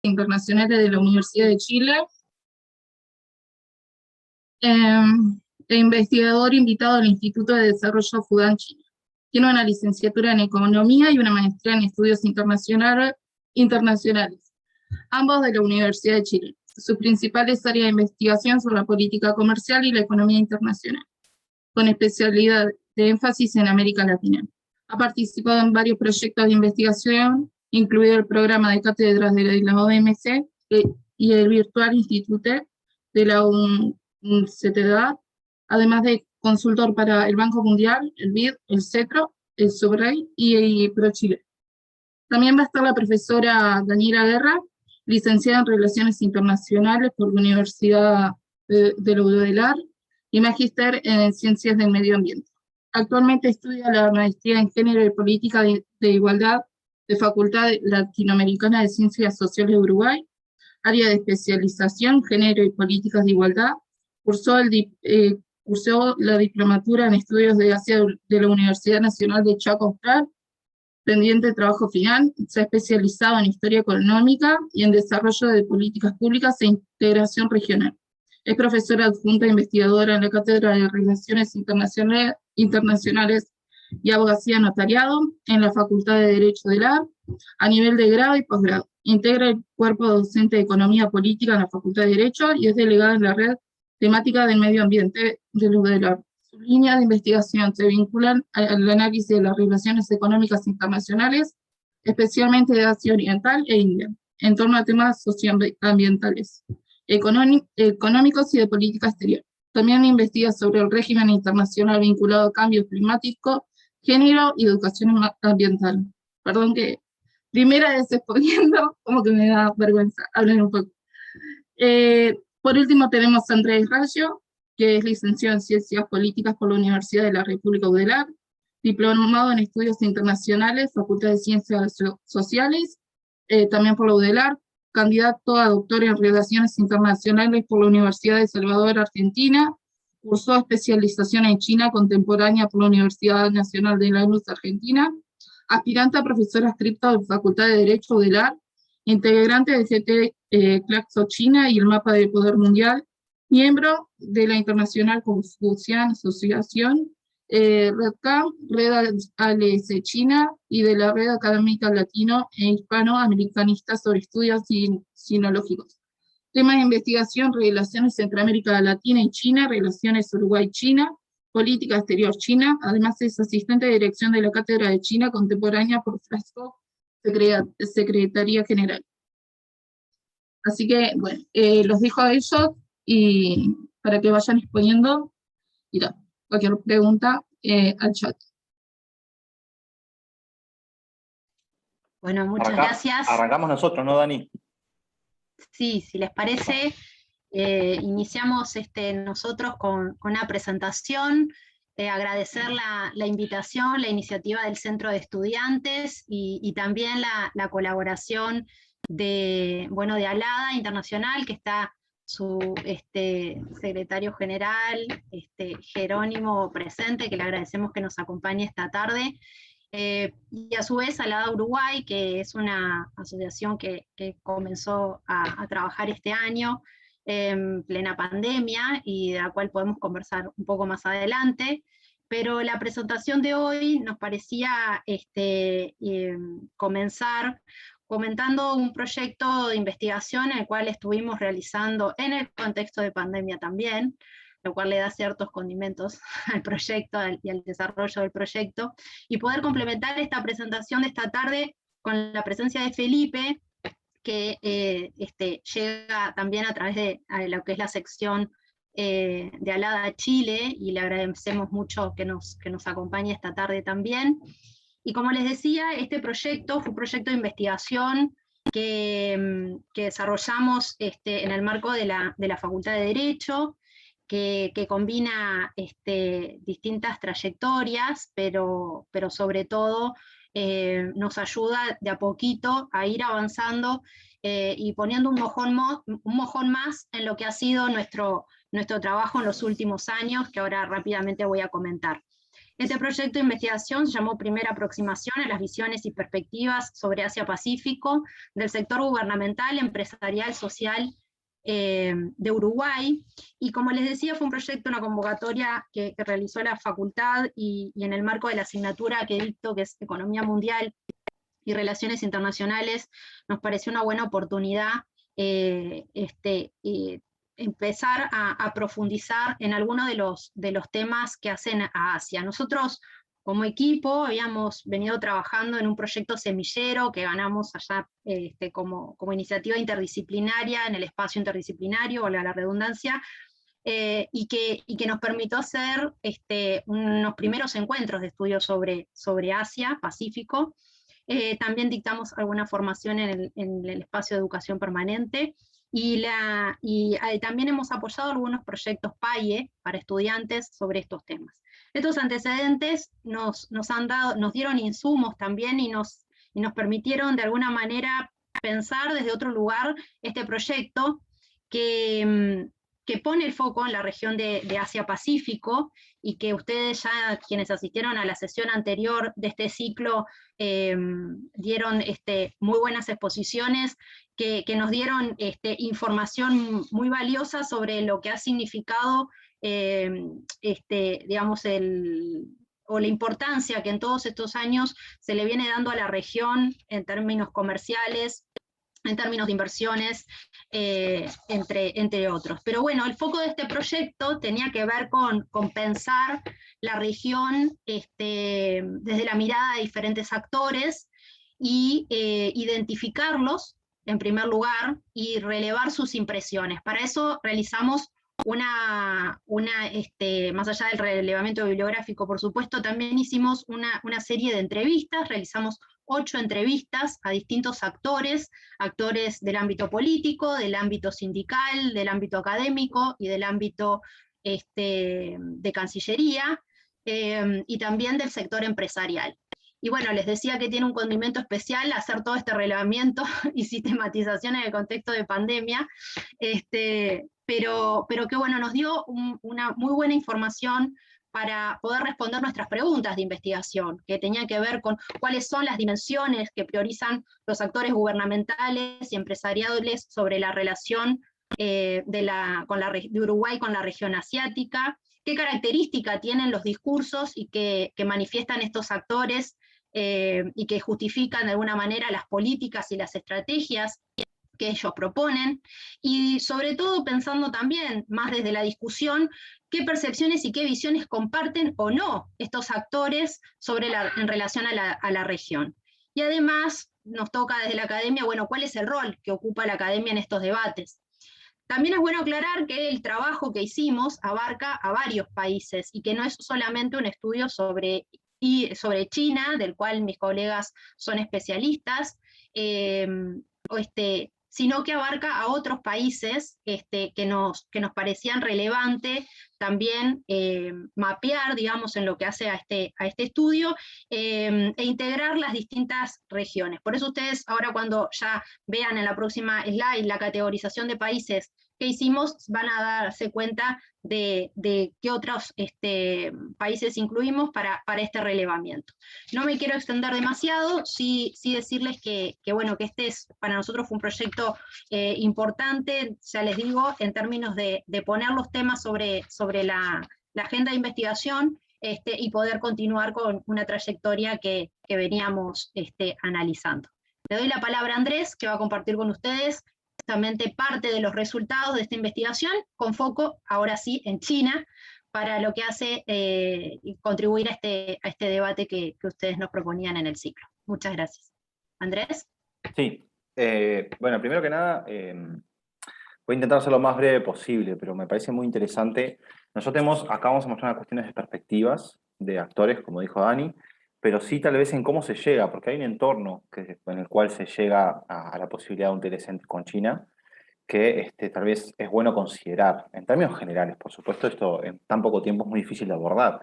Internacionales de la Universidad de Chile, e investigador invitado al Instituto de Desarrollo Fudan China. Tiene una licenciatura en Economía y una maestría en Estudios Internacionales, ambos de la Universidad de Chile. Sus principales áreas de investigación son la política comercial y la economía internacional, con especialidad de énfasis en América Latina. Ha participado en varios proyectos de investigación, incluido el programa de cátedras de la OMC y el Virtual Institute de la UNCTAD, además de consultor para el Banco Mundial, el BID, el CETRO, el SOBREI y ProChile. También va a estar la profesora Daniela Guerra, licenciada en Relaciones Internacionales por la Universidad de la UDELAR y magíster en Ciencias del Medio Ambiente. Actualmente estudia la maestría en Género y Política de Igualdad de Facultad Latinoamericana de Ciencias Sociales de Uruguay, área de especialización, Género y Políticas de Igualdad. Cursó la diplomatura en Estudios de Asia de la Universidad Nacional de Chaco Austral, pendiente de trabajo final. Se ha especializado en Historia Económica y en Desarrollo de Políticas Públicas e Integración Regional. Es profesora adjunta e investigadora en la Cátedra de Relaciones Internacionales y Abogacía Notariado en la Facultad de Derecho de la a nivel de grado y posgrado. Integra el cuerpo docente de Economía Política en la Facultad de Derecho y es delegada en la red temática del medio ambiente de la UDELAR. Sus líneas de investigación se vinculan al análisis de las relaciones económicas internacionales, especialmente de Asia Oriental e India, en torno a temas socioambientales, económicos y de política exterior. También investiga sobre el régimen internacional vinculado a cambio climático, género y educación ambiental. Perdón que primera vez exponiendo, como que me da vergüenza hablar un poco. Por último tenemos a Andrés Rayo, que es licenciado en Ciencias Políticas por la Universidad de la República UDELAR, diplomado en Estudios Internacionales, Facultad de Ciencias Sociales, también por la UDELAR, candidato a doctor en Relaciones Internacionales por la Universidad de Salvador, Argentina, cursó especialización en China contemporánea por la Universidad Nacional de Lanús, Argentina, aspirante a profesora adscripta de la Facultad de Derecho UDELAR, integrante de GT Claxo China y el Mapa del Poder Mundial, miembro de la Internacional Confucian Asociación, RedCam, Red ALS China y de la Red Académica Latino e Hispanoamericanista sobre Estudios Sinológicos. Temas de investigación: relaciones entre América Latina y China, relaciones Uruguay-China, política exterior China. Además es asistente de dirección de la Cátedra de China Contemporánea por Frasco, Secretaría General. Así que, bueno, los dejo a ellos y para que vayan exponiendo, mira, cualquier pregunta al chat. Bueno, muchas gracias. Arrancamos nosotros, ¿no, Dani? Sí, si les parece, iniciamos nosotros con una presentación. Agradecer la invitación, la iniciativa del Centro de Estudiantes y también la colaboración de ALADA Internacional, que está su secretario general, Jerónimo, presente, que le agradecemos que nos acompañe esta tarde, y a su vez ALADA Uruguay, que es una asociación que comenzó a trabajar este año en plena pandemia, y de la cual podemos conversar un poco más adelante. Pero la presentación de hoy nos parecía comenzar comentando un proyecto de investigación en el cual estuvimos realizando en el contexto de pandemia también, lo cual le da ciertos condimentos al proyecto y al desarrollo del proyecto, y poder complementar esta presentación de esta tarde con la presencia de Felipe, que llega también a través de lo que es la sección de ALADA Chile, y le agradecemos mucho que nos acompañe esta tarde también. Y como les decía, este proyecto fue un proyecto de investigación que desarrollamos en el marco de la Facultad de Derecho, que combina distintas trayectorias, pero sobre todo nos ayuda de a poquito a ir avanzando y poniendo un mojón más en lo que ha sido nuestro trabajo en los últimos años, que ahora rápidamente voy a comentar. Este proyecto de investigación se llamó Primera Aproximación a las visiones y perspectivas sobre Asia-Pacífico del sector gubernamental, empresarial, social de Uruguay, y como les decía, fue un proyecto, una convocatoria que realizó la facultad y en el marco de la asignatura que dicto, que es Economía Mundial y Relaciones Internacionales, nos pareció una buena oportunidad empezar a profundizar en algunos de los temas que hacen a Asia. Nosotros, como equipo, habíamos venido trabajando en un proyecto semillero que ganamos allá como iniciativa interdisciplinaria en el espacio interdisciplinario, valga la redundancia, y que nos permitió hacer unos primeros encuentros de estudio sobre Asia, Pacífico. También dictamos alguna formación en el espacio de educación permanente, y también hemos apoyado algunos proyectos PAIE para estudiantes sobre estos temas. Estos antecedentes nos dieron insumos también y nos permitieron de alguna manera pensar desde otro lugar este proyecto que pone el foco en la región de Asia-Pacífico, y que ustedes ya, quienes asistieron a la sesión anterior de este ciclo, dieron muy buenas exposiciones que nos dieron información muy valiosa sobre lo que ha significado, digamos, o la importancia que en todos estos años se le viene dando a la región en términos comerciales, en términos de inversiones, entre otros. Pero bueno, el foco de este proyecto tenía que ver con pensar la región desde la mirada de diferentes actores y identificarlos en primer lugar y relevar sus impresiones. Para eso realizamos más allá del relevamiento bibliográfico, por supuesto, también hicimos una serie de entrevistas, realizamos 8 entrevistas a distintos actores del ámbito político, del ámbito sindical, del ámbito académico y del ámbito de Cancillería, y también del sector empresarial. Y bueno, les decía que tiene un condimento especial hacer todo este relevamiento y sistematización en el contexto de pandemia, pero que bueno, nos dio una muy buena información para poder responder nuestras preguntas de investigación, que tenían que ver con cuáles son las dimensiones que priorizan los actores gubernamentales y empresariales sobre la relación de Uruguay con la región asiática, qué característica tienen los discursos y que manifiestan estos actores y que justifican de alguna manera las políticas y las estrategias que ellos proponen, y sobre todo pensando también, más desde la discusión, qué percepciones y qué visiones comparten o no estos actores en relación a la región. Y además nos toca desde la academia, bueno, cuál es el rol que ocupa la academia en estos debates. También es bueno aclarar que el trabajo que hicimos abarca a varios países y que no es solamente un estudio sobre China, del cual mis colegas son especialistas, sino que abarca a otros países que nos parecían relevante también mapear, digamos, en lo que hace a este estudio, e integrar las distintas regiones. Por eso ustedes ahora, cuando ya vean en la próxima slide la categorización de países que hicimos, van a darse cuenta de qué otros países incluimos para este relevamiento. No me quiero extender demasiado, sí decirles que bueno, que para nosotros fue un proyecto importante, ya les digo, en términos de poner los temas sobre la agenda de investigación, y poder continuar con una trayectoria que veníamos analizando. Le doy la palabra a Andrés, que va a compartir con ustedes justamente parte de los resultados de esta investigación, con foco, ahora sí, en China, para lo que hace contribuir a este debate que ustedes nos proponían en el ciclo. Muchas gracias. Andrés. Sí, bueno, primero que nada, voy a intentar ser lo más breve posible, pero me parece muy interesante. Nosotros acá vamos a mostrar unas cuestiones de perspectivas de actores, como dijo Dani, pero sí tal vez en cómo se llega, porque hay un entorno en el cual se llega a la posibilidad de un telecentro con China, que tal vez es bueno considerar, en términos generales. Por supuesto, esto en tan poco tiempo es muy difícil de abordar.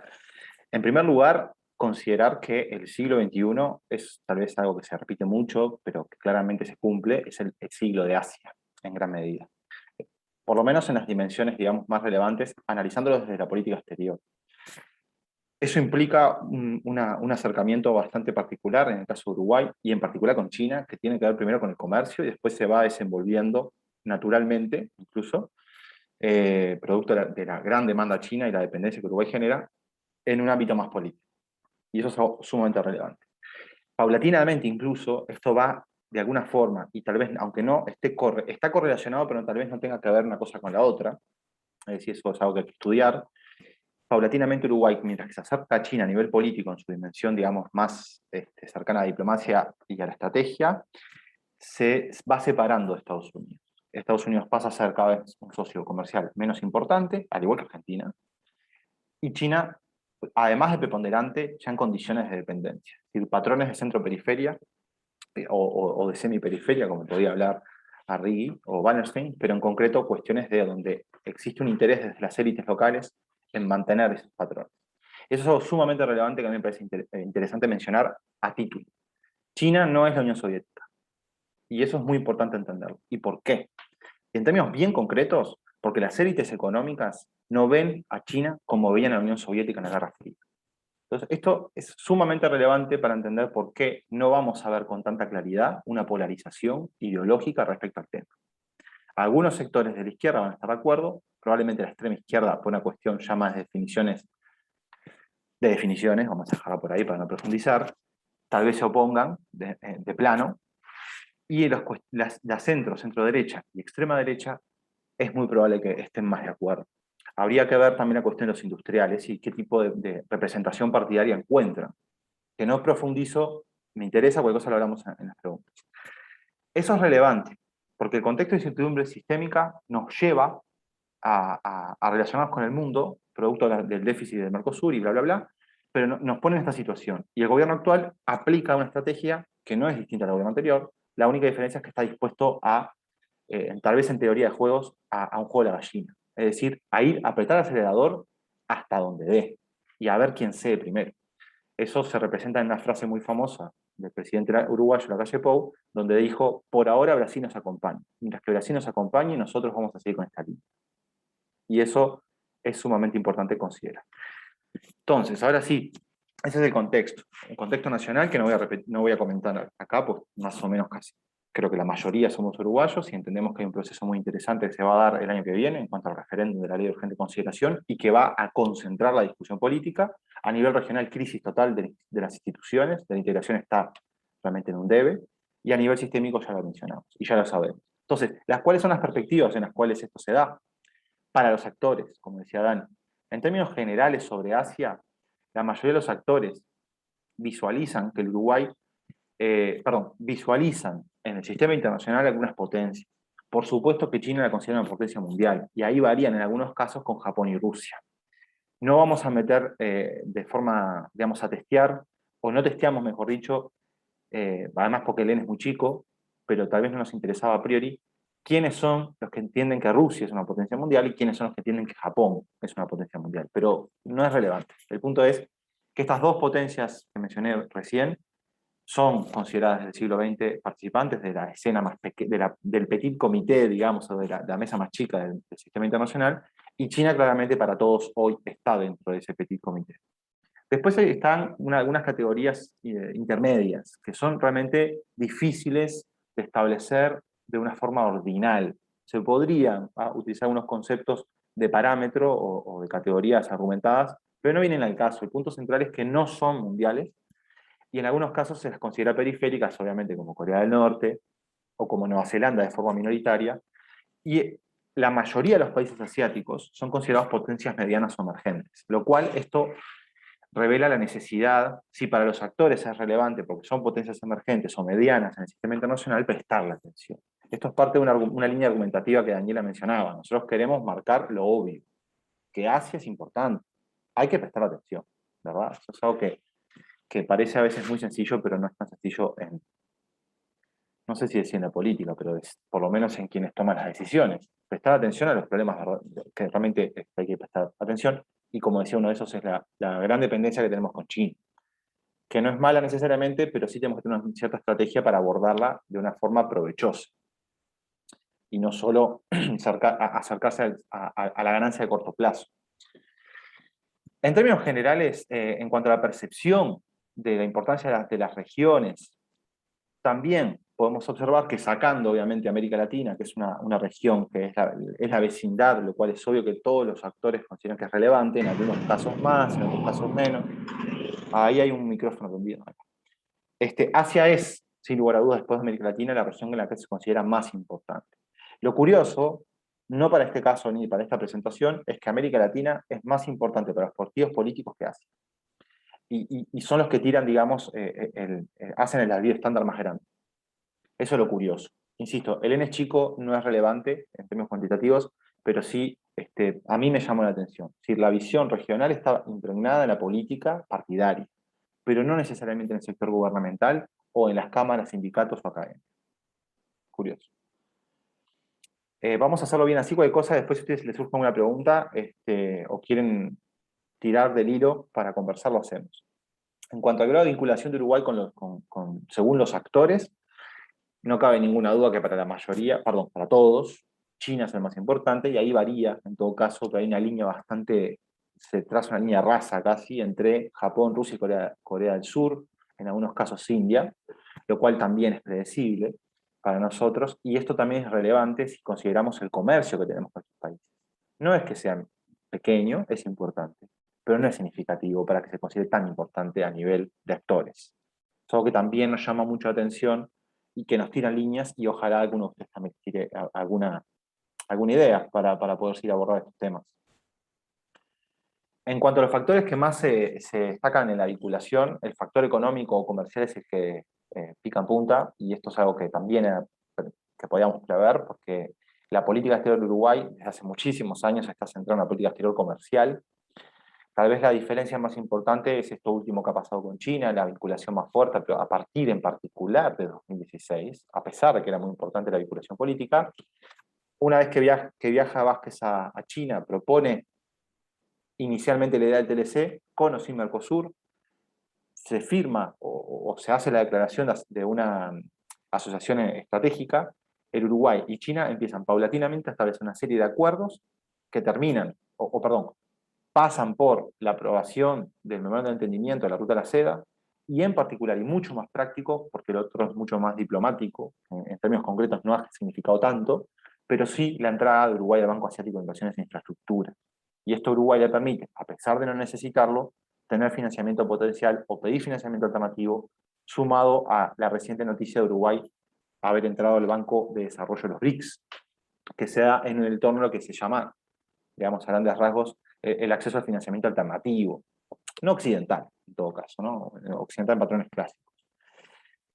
En primer lugar, considerar que el siglo XXI es tal vez algo que se repite mucho, pero que claramente se cumple, es el siglo de Asia, en gran medida. Por lo menos en las dimensiones, digamos, más relevantes, analizándolo desde la política exterior. Eso implica un acercamiento bastante particular en el caso de Uruguay, y en particular con China, que tiene que ver primero con el comercio y después se va desenvolviendo naturalmente, incluso, producto de la gran demanda china y la dependencia que Uruguay genera, en un ámbito más político. Y eso es sumamente relevante. Paulatinamente incluso, esto va de alguna forma, y tal vez, aunque no está correlacionado, pero tal vez no tenga que ver una cosa con la otra, es decir, eso es algo que hay que estudiar. Paulatinamente Uruguay, mientras que se acerca a China a nivel político en su dimensión, digamos, más cercana a la diplomacia y a la estrategia, se va separando de Estados Unidos. Estados Unidos pasa a ser cada vez un socio comercial menos importante, al igual que Argentina, y China, además de preponderante, ya en condiciones de dependencia. Es decir, patrones de centro-periferia o de semiperiferia, como podía hablar Arrighi o Wallerstein, pero en concreto cuestiones de donde existe un interés desde las élites locales en mantener esos patrones. Eso es algo sumamente relevante que a mí me parece interesante mencionar a título. China no es la Unión Soviética, y eso es muy importante entenderlo. ¿Y por qué? En términos bien concretos, porque las élites económicas no ven a China como veían a la Unión Soviética en la Guerra Fría. Entonces, esto es sumamente relevante para entender por qué no vamos a ver con tanta claridad una polarización ideológica respecto al tema. Algunos sectores de la izquierda van a estar de acuerdo, probablemente la extrema izquierda, por una cuestión ya más de definiciones, vamos a dejarla por ahí para no profundizar, tal vez se opongan de plano, y la centro derecha y extrema derecha es muy probable que estén más de acuerdo. Habría que ver también la cuestión de los industriales y qué tipo de representación partidaria encuentran. Que no profundizo, me interesa, cualquier cosa lo hablamos en las preguntas. Eso es relevante, porque el contexto de incertidumbre sistémica nos lleva a relacionarnos con el mundo, producto del déficit del Mercosur y bla, bla, bla, pero nos pone en esta situación. Y el gobierno actual aplica una estrategia que no es distinta al gobierno anterior, la única diferencia es que está dispuesto a, tal vez en teoría de juegos, a un juego de la gallina. Es decir, a ir a apretar el acelerador hasta donde dé, y a ver quién cede primero. Eso se representa en una frase muy famosa del presidente uruguayo, Lacalle Pou, donde dijo: por ahora Brasil nos acompaña. Mientras que Brasil nos acompañe, nosotros vamos a seguir con esta línea. Y eso es sumamente importante considerar. Entonces, ahora sí, ese es el contexto. Un contexto nacional que no voy a comentar acá, pues más o menos casi. Creo que la mayoría somos uruguayos y entendemos que hay un proceso muy interesante que se va a dar el año que viene en cuanto al referéndum de la ley de urgente consideración y que va a concentrar la discusión política. A nivel regional, crisis total de las instituciones, de la integración está realmente en un debe, y a nivel sistémico ya lo mencionamos y ya lo sabemos. Entonces, ¿cuáles son las perspectivas en las cuales esto se da? Para los actores, como decía Dan. En términos generales sobre Asia, la mayoría de los actores visualizan que el Uruguay, visualizan en el sistema internacional algunas potencias. Por supuesto que China la considera una potencia mundial, y ahí varían en algunos casos con Japón y Rusia. No vamos a meter de forma, digamos, a testear, o no testeamos, mejor dicho, además porque el N es muy chico, pero tal vez no nos interesaba a priori, quiénes son los que entienden que Rusia es una potencia mundial y quiénes son los que entienden que Japón es una potencia mundial. Pero no es relevante. El punto es que estas dos potencias que mencioné recién son consideradas desde el siglo XX participantes de la escena más del petit comité, digamos, o de la mesa más chica del sistema internacional, y China claramente para todos hoy está dentro de ese petit comité. Después están algunas categorías intermedias, que son realmente difíciles de establecer de una forma ordinal. Se podrían utilizar unos conceptos de parámetro o de categorías argumentadas, pero no vienen al caso. El punto central es que no son mundiales, y en algunos casos se las considera periféricas, obviamente como Corea del Norte o como Nueva Zelanda de forma minoritaria, y la mayoría de los países asiáticos son considerados potencias medianas o emergentes, lo cual esto revela la necesidad, si para los actores es relevante porque son potencias emergentes o medianas en el sistema internacional, prestarle atención. Esto es parte de una línea argumentativa que Daniela mencionaba. Nosotros queremos marcar lo obvio, que Asia es importante, hay que prestar atención, ¿verdad? Eso es algo que parece a veces muy sencillo, pero no es tan sencillo no sé si en la política, pero por lo menos en quienes toman las decisiones. Prestar atención a los problemas que realmente hay que prestar atención, y como decía, uno de esos es la gran dependencia que tenemos con China, que no es mala necesariamente, pero sí tenemos que tener una cierta estrategia para abordarla de una forma provechosa, y no solo acercarse a la ganancia de corto plazo. En términos generales, en cuanto a la percepción de la importancia de las regiones, también podemos observar que sacando obviamente América Latina, que es una región que es la vecindad, lo cual es obvio que todos los actores consideran que es relevante, en algunos casos más, en otros casos menos. Ahí hay un micrófono prendido. Asia es, sin lugar a dudas, después de América Latina, la región en la que se considera más importante. Lo curioso, no para este caso ni para esta presentación, es que América Latina es más importante para los partidos políticos que Asia. Y son los que tiran, digamos, hacen el ladrillo estándar más grande. Eso es lo curioso. Insisto, el N chico no es relevante en términos cuantitativos, pero sí, a mí me llamó la atención. Es decir, la visión regional está impregnada en la política partidaria, pero no necesariamente en el sector gubernamental o en las cámaras, sindicatos o académicos. Curioso. Vamos a hacerlo bien así, cualquier cosa, después si a ustedes les surge una pregunta o quieren tirar del hilo para conversar, lo hacemos. En cuanto al grado de vinculación de Uruguay según los actores, no cabe ninguna duda que para la mayoría, perdón, para todos, China es el más importante, y ahí varía, en todo caso, que hay una línea se traza una línea rasa casi entre Japón, Rusia y Corea del Sur, en algunos casos India, lo cual también es predecible para nosotros, y esto también es relevante si consideramos el comercio que tenemos con estos países. No es que sea pequeño, es importante, pero no es significativo para que se considere tan importante a nivel de actores. Es algo que también nos llama mucho la atención y que nos tiran líneas, y ojalá alguno de ustedes también tire alguna idea para poder seguir abordando estos temas. En cuanto a los factores que más se destacan en la vinculación, el factor económico o comercial es el que pica en punta, y esto es algo que también que podíamos prever, porque la política exterior de Uruguay desde hace muchísimos años está centrada en una política exterior comercial. Tal vez la diferencia más importante es esto último que ha pasado con China, la vinculación más fuerte, pero a partir en particular de 2016, a pesar de que era muy importante la vinculación política. Una vez que viaja Vázquez a China, propone inicialmente la idea del TLC, con o sin Mercosur, se firma o se hace la declaración de una asociación estratégica. El Uruguay y China empiezan paulatinamente a establecer una serie de acuerdos que terminan, pasan por la aprobación del Memorando de Entendimiento de la Ruta de la Seda, y en particular, y mucho más práctico, porque el otro es mucho más diplomático, en términos concretos no ha significado tanto, pero sí la entrada de Uruguay al Banco Asiático de Inversiones en Infraestructura. Y esto a Uruguay le permite, a pesar de no necesitarlo, tener financiamiento potencial o pedir financiamiento alternativo, sumado a la reciente noticia de Uruguay haber entrado al Banco de Desarrollo de los BRICS, que se da en el entorno de lo que se llama, digamos, a grandes rasgos, el acceso al financiamiento alternativo, no occidental, en todo caso, ¿no? Occidental en patrones clásicos.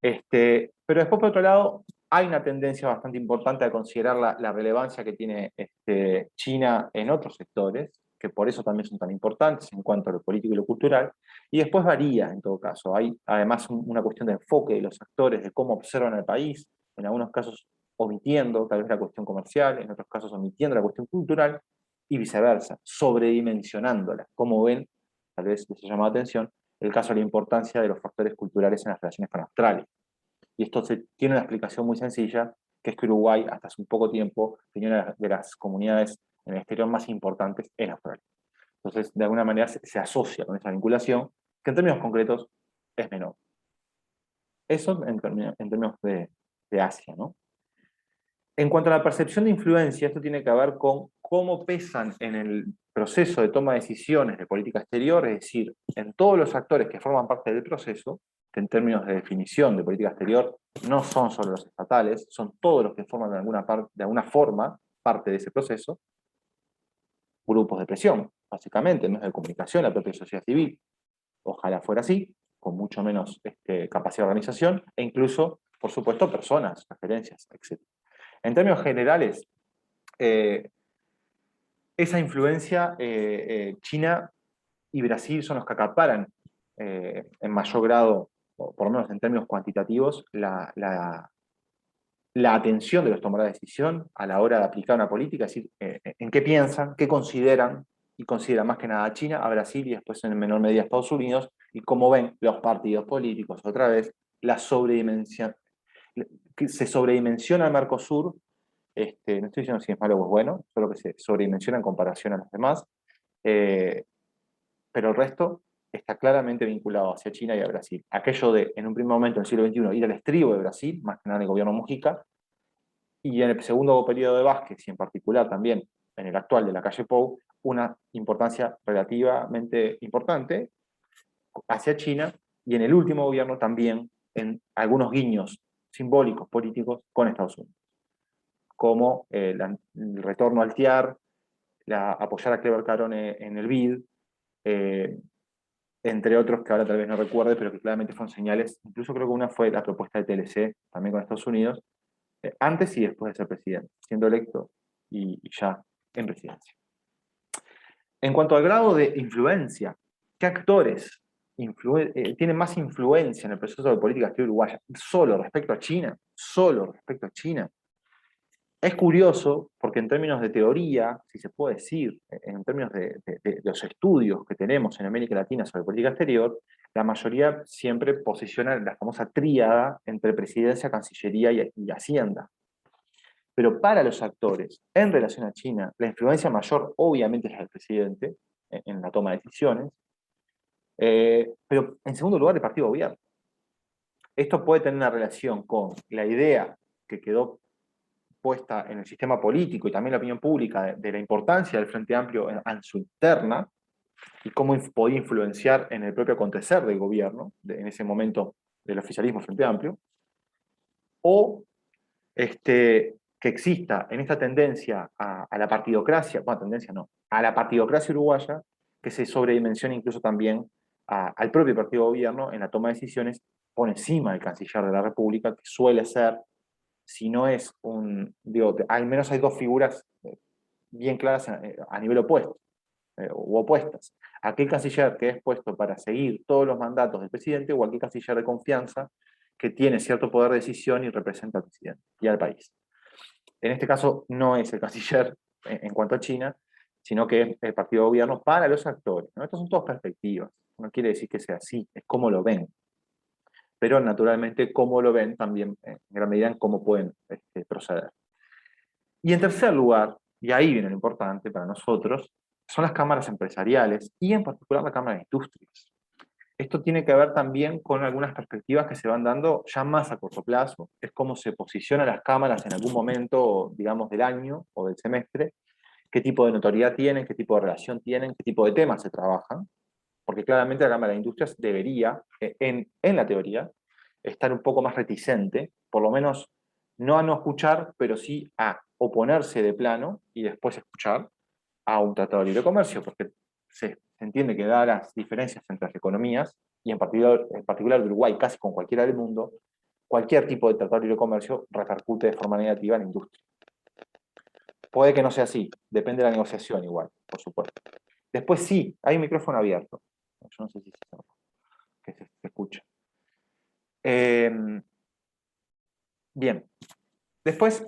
Pero después, por otro lado, hay una tendencia bastante importante a considerar la relevancia que tiene China en otros sectores, que por eso también son tan importantes en cuanto a lo político y lo cultural, y después varía en todo caso. Hay además una cuestión de enfoque de los actores, de cómo observan el país, en algunos casos omitiendo tal vez la cuestión comercial, en otros casos omitiendo la cuestión cultural, y viceversa, sobredimensionándola. Como ven, tal vez les llama la atención, el caso de la importancia de los factores culturales en las relaciones con Australia. Y esto tiene una explicación muy sencilla, que es que Uruguay, hasta hace un poco tiempo, tenía una de las comunidades en el exterior más importantes en Australia. Entonces, de alguna manera se asocia con esa vinculación, que en términos concretos es menor. Eso en términos de Asia, ¿no? En cuanto a la percepción de influencia, esto tiene que ver con cómo pesan en el proceso de toma de decisiones de política exterior, es decir, en todos los actores que forman parte del proceso, que en términos de definición de política exterior no son solo los estatales, son todos los que forman de alguna forma parte de ese proceso, grupos de presión, básicamente, medios de comunicación, la propia sociedad civil. Ojalá fuera así, con mucho menos capacidad de organización, e incluso, por supuesto, personas, referencias, etc. En términos generales, esa influencia, China y Brasil son los que acaparan en mayor grado, o por lo menos en términos cuantitativos, la atención de los tomadores de decisión a la hora de aplicar una política, es decir, en qué piensan, qué consideran, y consideran más que nada a China, a Brasil y después en menor medida a Estados Unidos, y cómo ven los partidos políticos, otra vez, se sobredimensiona el Mercosur. No estoy diciendo si es malo o es bueno, solo que se sobredimensiona en comparación a los demás. pero el resto está claramente vinculado hacia China y a Brasil. Aquello de, en un primer momento, en el siglo XXI, ir al estribo de Brasil, más que nada en el gobierno Mujica, y en el segundo periodo de Vázquez, y en particular también en el actual de Lacalle Pou, una importancia relativamente importante hacia China, y en el último gobierno también en algunos guiños simbólicos, políticos, con Estados Unidos, como el retorno al TIAR, apoyar a Clever Carone en el BID, entre otros que ahora tal vez no recuerde, pero que claramente fueron señales. Incluso creo que una fue la propuesta de TLC, también con Estados Unidos, antes y después de ser presidente, siendo electo y ya en presidencia. En cuanto al grado de influencia, ¿qué actores tienen más influencia en el proceso de política exterior uruguaya? Solo respecto a China, solo respecto a China. Es curioso porque en términos de teoría, si se puede decir, en términos de los estudios que tenemos en América Latina sobre política exterior, la mayoría siempre posiciona la famosa tríada entre presidencia, cancillería y hacienda. Pero para los actores, en relación a China, la influencia mayor obviamente es la del presidente en la toma de decisiones, pero en segundo lugar el partido gobierno. Esto puede tener una relación con la idea que quedó puesta en el sistema político y también la opinión pública de la importancia del Frente Amplio en su interna y cómo podía influenciar en el propio acontecer del gobierno, en ese momento del oficialismo Frente Amplio, o que exista en esta tendencia a la partidocracia, bueno, tendencia no, a la partidocracia uruguaya, que se sobredimensiona incluso también al propio partido gobierno en la toma de decisiones por encima del canciller de la República, que suele ser, si no es digo, al menos hay dos figuras bien claras a nivel opuesto, u opuestas. Aquel canciller que es puesto para seguir todos los mandatos del presidente, o aquel canciller de confianza que tiene cierto poder de decisión y representa al presidente y al país. En este caso no es el canciller en cuanto a China, sino que es el partido de gobierno para los actores, ¿no? Estas son todas perspectivas, no quiere decir que sea así, es cómo lo ven. Pero naturalmente cómo lo ven también en gran medida en cómo pueden proceder. Y en tercer lugar, y ahí viene lo importante para nosotros, son las cámaras empresariales y en particular la Cámara de Industrias. Esto tiene que ver también con algunas perspectivas que se van dando ya más a corto plazo. Es cómo se posicionan las cámaras en algún momento, digamos, del año o del semestre, qué tipo de notoriedad tienen, qué tipo de relación tienen, qué tipo de temas se trabajan, porque claramente la Cámara de Industrias debería, en la teoría, estar un poco más reticente, por lo menos no a no escuchar, pero sí a oponerse de plano y después escuchar a un tratado de libre comercio, porque se entiende que dadas las diferencias entre las economías, y en particular de Uruguay, casi con cualquiera del mundo, cualquier tipo de tratado de libre comercio repercute de forma negativa en la industria. Puede que no sea así, depende de la negociación igual, por supuesto. Después sí, hay un micrófono abierto. Yo no sé si se escucha. Bien. Después,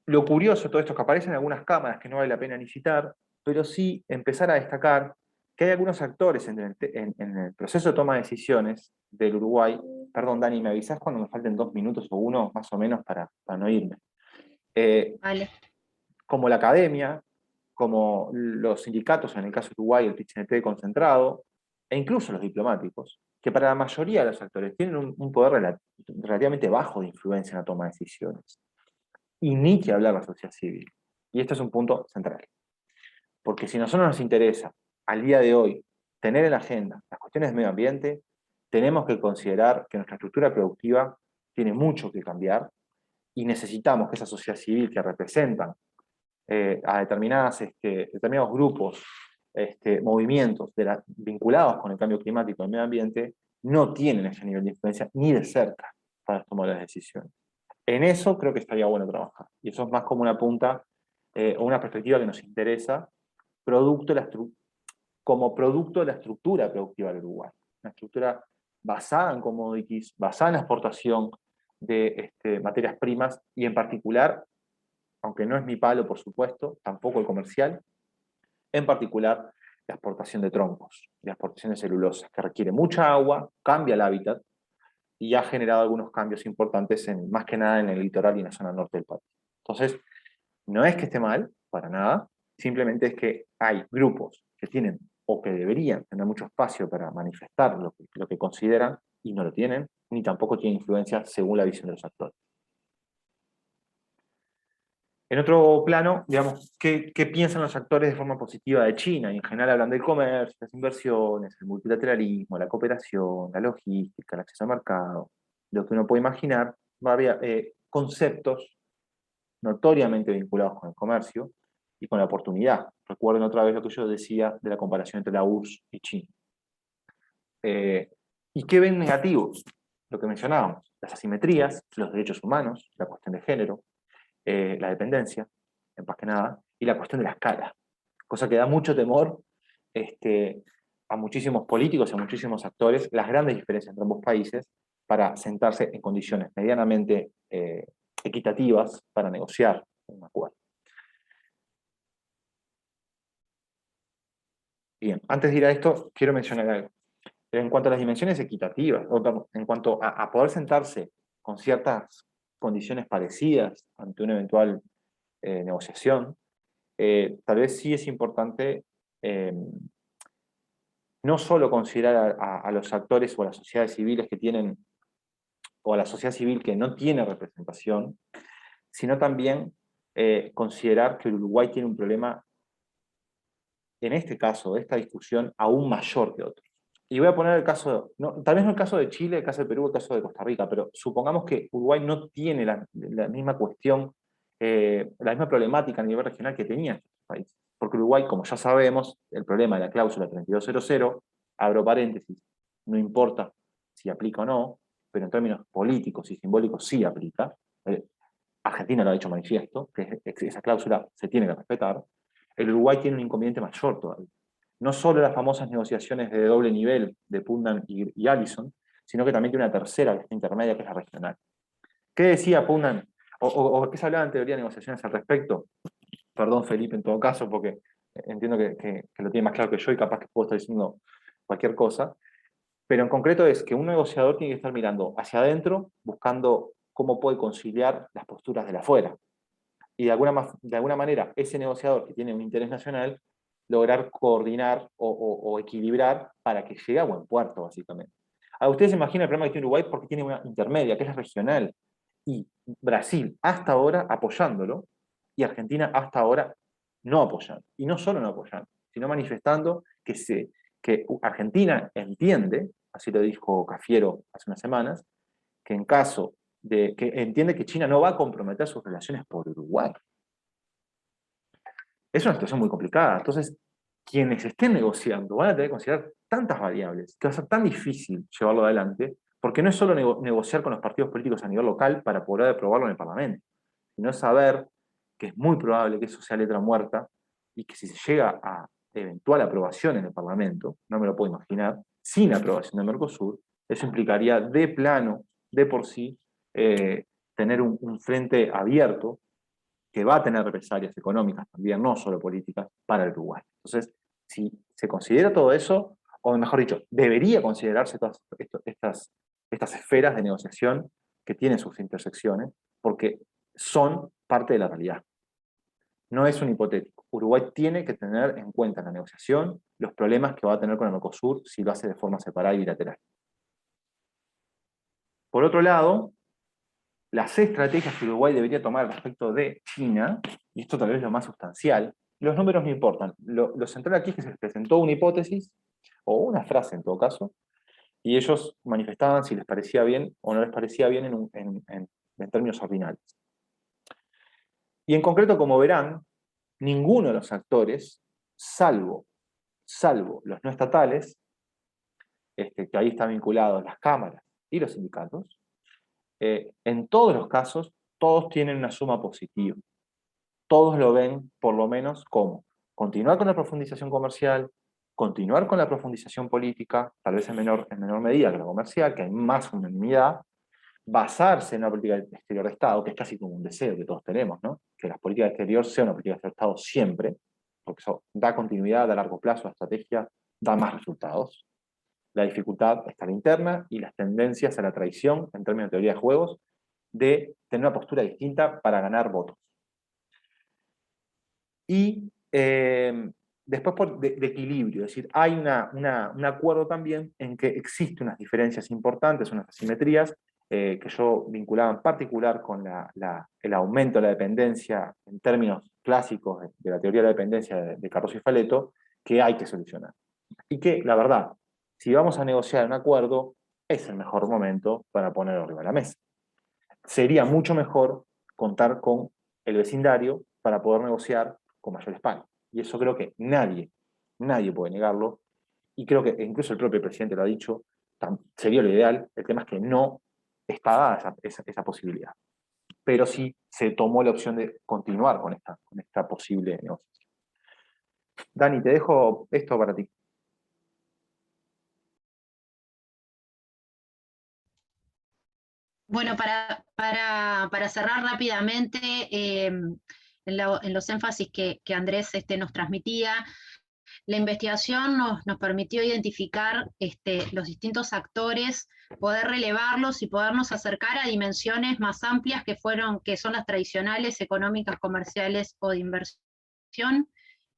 lo curioso de todo esto es que aparecen algunas cámaras que no vale la pena ni citar, pero sí empezar a destacar que hay algunos actores en el proceso de toma de decisiones del Uruguay. Perdón, Dani, ¿me avisás cuando me falten 2 minutos o uno, más o menos, para no irme? Vale. Como la academia, como los sindicatos, en el caso de Uruguay, el PIT-CNT concentrado, e incluso los diplomáticos, que para la mayoría de los actores tienen un poder relativamente bajo de influencia en la toma de decisiones. Y ni que hablar la sociedad civil. Y esto es un punto central. Porque si a nosotros nos interesa, al día de hoy, tener en la agenda las cuestiones de medio ambiente, tenemos que considerar que nuestra estructura productiva tiene mucho que cambiar y necesitamos que esa sociedad civil que representan a determinados grupos, movimientos vinculados con el cambio climático y el medio ambiente, no tienen ese nivel de influencia ni de cerca para tomar las decisiones. En eso creo que estaría bueno trabajar. Y eso es más como una punta o una perspectiva que nos interesa como producto de la estructura productiva del Uruguay. Una estructura basada en commodities, basada en la exportación de materias primas y en particular, aunque no es mi palo por supuesto, tampoco el comercial, en particular la exportación de troncos, la exportación de celulosas, que requiere mucha agua, cambia el hábitat y ha generado algunos cambios importantes, más que nada en el litoral y en la zona norte del país. Entonces, no es que esté mal, para nada, simplemente es que hay grupos que tienen o que deberían tener mucho espacio para manifestar lo que consideran, y no lo tienen, ni tampoco tienen influencia según la visión de los actores. En otro plano, digamos, ¿qué piensan los actores de forma positiva de China? Y en general hablan del comercio, las inversiones, el multilateralismo, la cooperación, la logística, el acceso al mercado, lo que uno puede imaginar, conceptos notoriamente vinculados con el comercio y con la oportunidad. Recuerden otra vez lo que yo decía de la comparación entre la URSS y China. ¿Y qué ven negativos? Lo que mencionábamos, las asimetrías, los derechos humanos, la cuestión de género, la dependencia, en más que nada, y la cuestión de la escala, cosa que da mucho temor a muchísimos políticos y a muchísimos actores, las grandes diferencias entre ambos países, para sentarse en condiciones medianamente equitativas para negociar un acuerdo. Bien, antes de ir a esto, quiero mencionar algo. En cuanto a las dimensiones equitativas, en cuanto a poder sentarse con ciertas condiciones parecidas ante una eventual negociación, tal vez sí es importante no solo considerar a los actores o a las sociedades civiles que tienen, o a la sociedad civil que no tiene representación, sino también considerar que el Uruguay tiene un problema, en este caso, esta discusión, aún mayor que otros. Y voy a poner el caso, tal vez no el caso de Chile, el caso de Perú, el caso de Costa Rica, pero supongamos que Uruguay no tiene la misma cuestión, la misma problemática a nivel regional que tenía estos países. Porque Uruguay, como ya sabemos, el problema de la cláusula 3200, abro paréntesis, no importa si aplica o no, pero en términos políticos y simbólicos sí aplica. Argentina lo ha dicho manifiesto, que esa cláusula se tiene que respetar. El Uruguay tiene un inconveniente mayor todavía. No solo las famosas negociaciones de doble nivel de Putnam y Allison, sino que también tiene una tercera, que es intermedia, que es la regional. ¿Qué decía Putnam? ¿O qué se hablaba en teoría de negociaciones al respecto? Perdón, Felipe, en todo caso, porque entiendo que lo tiene más claro que yo y capaz que puedo estar diciendo cualquier cosa. Pero en concreto es que un negociador tiene que estar mirando hacia adentro, buscando cómo puede conciliar las posturas de afuera. Y de alguna manera, ese negociador que tiene un interés nacional, lograr coordinar o equilibrar para que llegue a buen puerto, básicamente. Ahora, ustedes se imaginan el problema que tiene Uruguay porque tiene una intermedia, que es la regional, y Brasil hasta ahora apoyándolo, y Argentina hasta ahora no apoyando. Y no solo no apoyando, sino manifestando que Argentina entiende, así lo dijo Cafiero hace unas semanas, que en caso que entiende que China no va a comprometer sus relaciones por Uruguay. Es una situación muy complicada. Entonces, quienes estén negociando van a tener que considerar tantas variables que va a ser tan difícil llevarlo adelante, porque no es solo negociar con los partidos políticos a nivel local para poder aprobarlo en el Parlamento, sino saber que es muy probable que eso sea letra muerta y que si se llega a eventual aprobación en el Parlamento, no me lo puedo imaginar, sin aprobación de Mercosur, eso implicaría de plano, de por sí, tener un frente abierto que va a tener represalias económicas también, no solo políticas, para el Uruguay. Entonces, si se considera todo eso, o mejor dicho, debería considerarse todas estas esferas de negociación que tienen sus intersecciones, porque son parte de la realidad. No es un hipotético. Uruguay tiene que tener en cuenta en la negociación los problemas que va a tener con el Mercosur si lo hace de forma separada y bilateral. Por otro lado, las estrategias que Uruguay debería tomar respecto de China, y esto tal vez es lo más sustancial, los números no importan. Lo central aquí es que se les presentó una hipótesis, o una frase en todo caso, y ellos manifestaban si les parecía bien o no les parecía bien en términos ordinales. Y en concreto, como verán, ninguno de los actores, salvo los no estatales, que ahí están vinculados las cámaras y los sindicatos, en todos los casos, todos tienen una suma positiva. Todos lo ven, por lo menos, como continuar con la profundización comercial, continuar con la profundización política, tal vez en menor medida que la comercial, que hay más unanimidad, basarse en una política exterior de Estado, que es casi como un deseo que todos tenemos, ¿no? Que la política exterior sea una política de Estado siempre, porque eso da continuidad a largo plazo a la estrategia, da más resultados. La dificultad está a la interna y las tendencias a la traición, en términos de teoría de juegos, de tener una postura distinta para ganar votos. Y después de equilibrio, es decir, hay un acuerdo también en que existen unas diferencias importantes, unas asimetrías, que yo vinculaba en particular con el aumento de la dependencia en términos clásicos de la teoría de la dependencia de Cardoso y Faleto, que hay que solucionar. Y que, la verdad, si vamos a negociar un acuerdo, es el mejor momento para ponerlo arriba de la mesa. Sería mucho mejor contar con el vecindario para poder negociar con mayor espacio. Y eso creo que nadie puede negarlo, y creo que incluso el propio presidente lo ha dicho, sería lo ideal. El tema es que no está dada esa posibilidad. Pero sí se tomó la opción de continuar con esta posible negociación. Dani, te dejo esto para ti. Bueno, para cerrar rápidamente, en los énfasis que Andrés nos transmitía, la investigación nos permitió identificar los distintos actores, poder relevarlos y podernos acercar a dimensiones más amplias que son las tradicionales, económicas, comerciales o de inversión.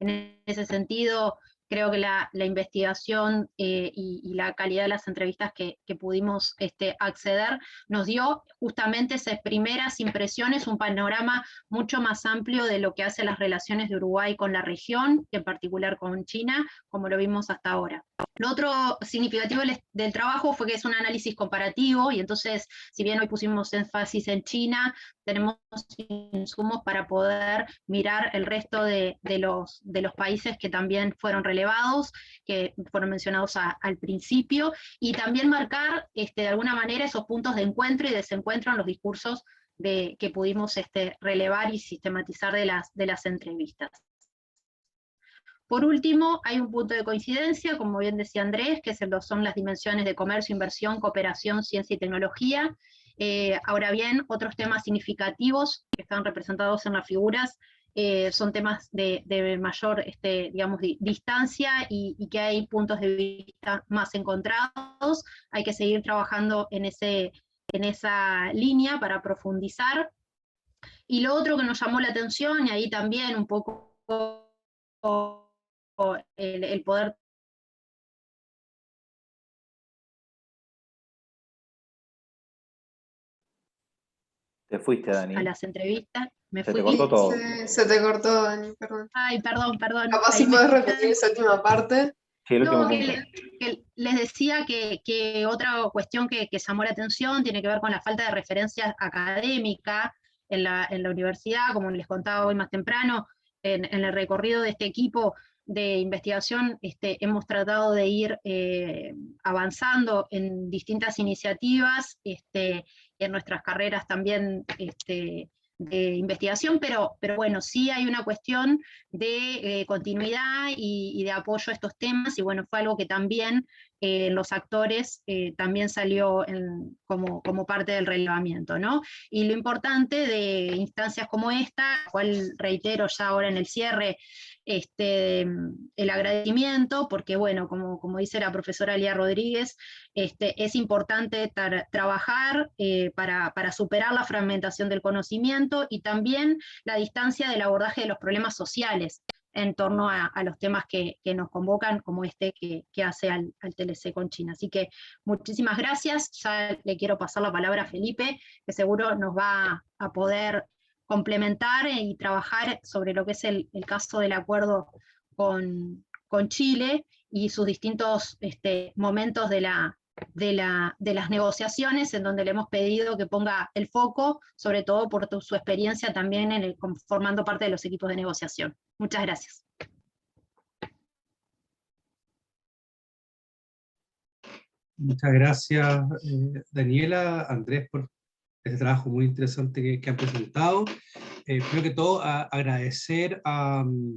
En ese sentido, creo que la investigación y la calidad de las entrevistas que pudimos acceder nos dio justamente esas primeras impresiones, un panorama mucho más amplio de lo que hace las relaciones de Uruguay con la región, en particular con China, como lo vimos hasta ahora. Lo otro significativo del trabajo fue que es un análisis comparativo, y entonces, si bien hoy pusimos énfasis en China, tenemos insumos para poder mirar el resto de los países que también fueron relevados, que fueron mencionados al principio, y también marcar de alguna manera esos puntos de encuentro y desencuentro en los discursos que pudimos relevar y sistematizar de las entrevistas. Por último, hay un punto de coincidencia, como bien decía Andrés, que son las dimensiones de comercio, inversión, cooperación, ciencia y tecnología. Ahora bien, otros temas significativos que están representados en las figuras son temas de mayor digamos, distancia, y que hay puntos de vista más encontrados. Hay que seguir trabajando en esa línea para profundizar. Y lo otro que nos llamó la atención, y ahí también un poco el poder Te fuiste, Dani. a las entrevistas, Se te cortó todo. Se te cortó, Dani, perdón. Ay, perdón. Capaz si puedes repetir esa última parte. Sí, el último No, punto. que les decía que otra cuestión que llamó la atención tiene que ver con la falta de referencia académica en la universidad. Como les contaba hoy más temprano, en el recorrido de este equipo de investigación hemos tratado de ir avanzando en distintas iniciativas, en nuestras carreras también de investigación, pero bueno, sí hay una cuestión de continuidad y de apoyo a estos temas, y bueno, fue algo que también los actores también salió como parte del relevamiento, ¿no? Y lo importante de instancias como esta, cual reitero ya ahora en el cierre, el agradecimiento, porque bueno, como dice la profesora Lía Rodríguez, es importante trabajar para superar la fragmentación del conocimiento y también la distancia del abordaje de los problemas sociales en torno a los temas que nos convocan, como que hace al TLC con China. Así que muchísimas gracias. Ya le quiero pasar la palabra a Felipe, que seguro nos va a poder complementar y trabajar sobre lo que es el caso del acuerdo con Chile y sus distintos momentos de las negociaciones, en donde le hemos pedido que ponga el foco, sobre todo por su experiencia también formando parte de los equipos de negociación. Muchas gracias. Muchas gracias, Daniela, Andrés, por este trabajo muy interesante que han presentado. Primero que todo, agradecer al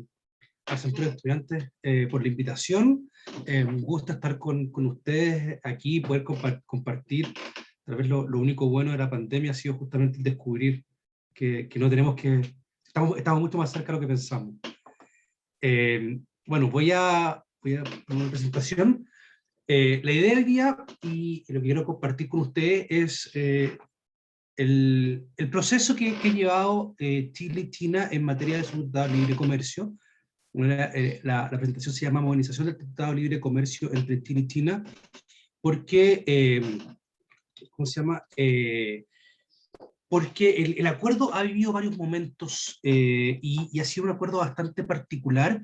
Centro de Estudiantes por la invitación. Me gusta estar con ustedes aquí, poder compartir. Tal vez lo único bueno de la pandemia ha sido justamente el descubrir que no tenemos estamos mucho más cerca de lo que pensamos. Bueno, voy a poner una presentación. La idea hoy día, y lo que quiero compartir con ustedes, es el proceso que ha llevado Chile y China en materia de libre comercio. La presentación se llama Modernización del Tratado de Libre Comercio entre Chile y China, porque, ¿cómo se llama? Porque el acuerdo ha vivido varios momentos y ha sido un acuerdo bastante particular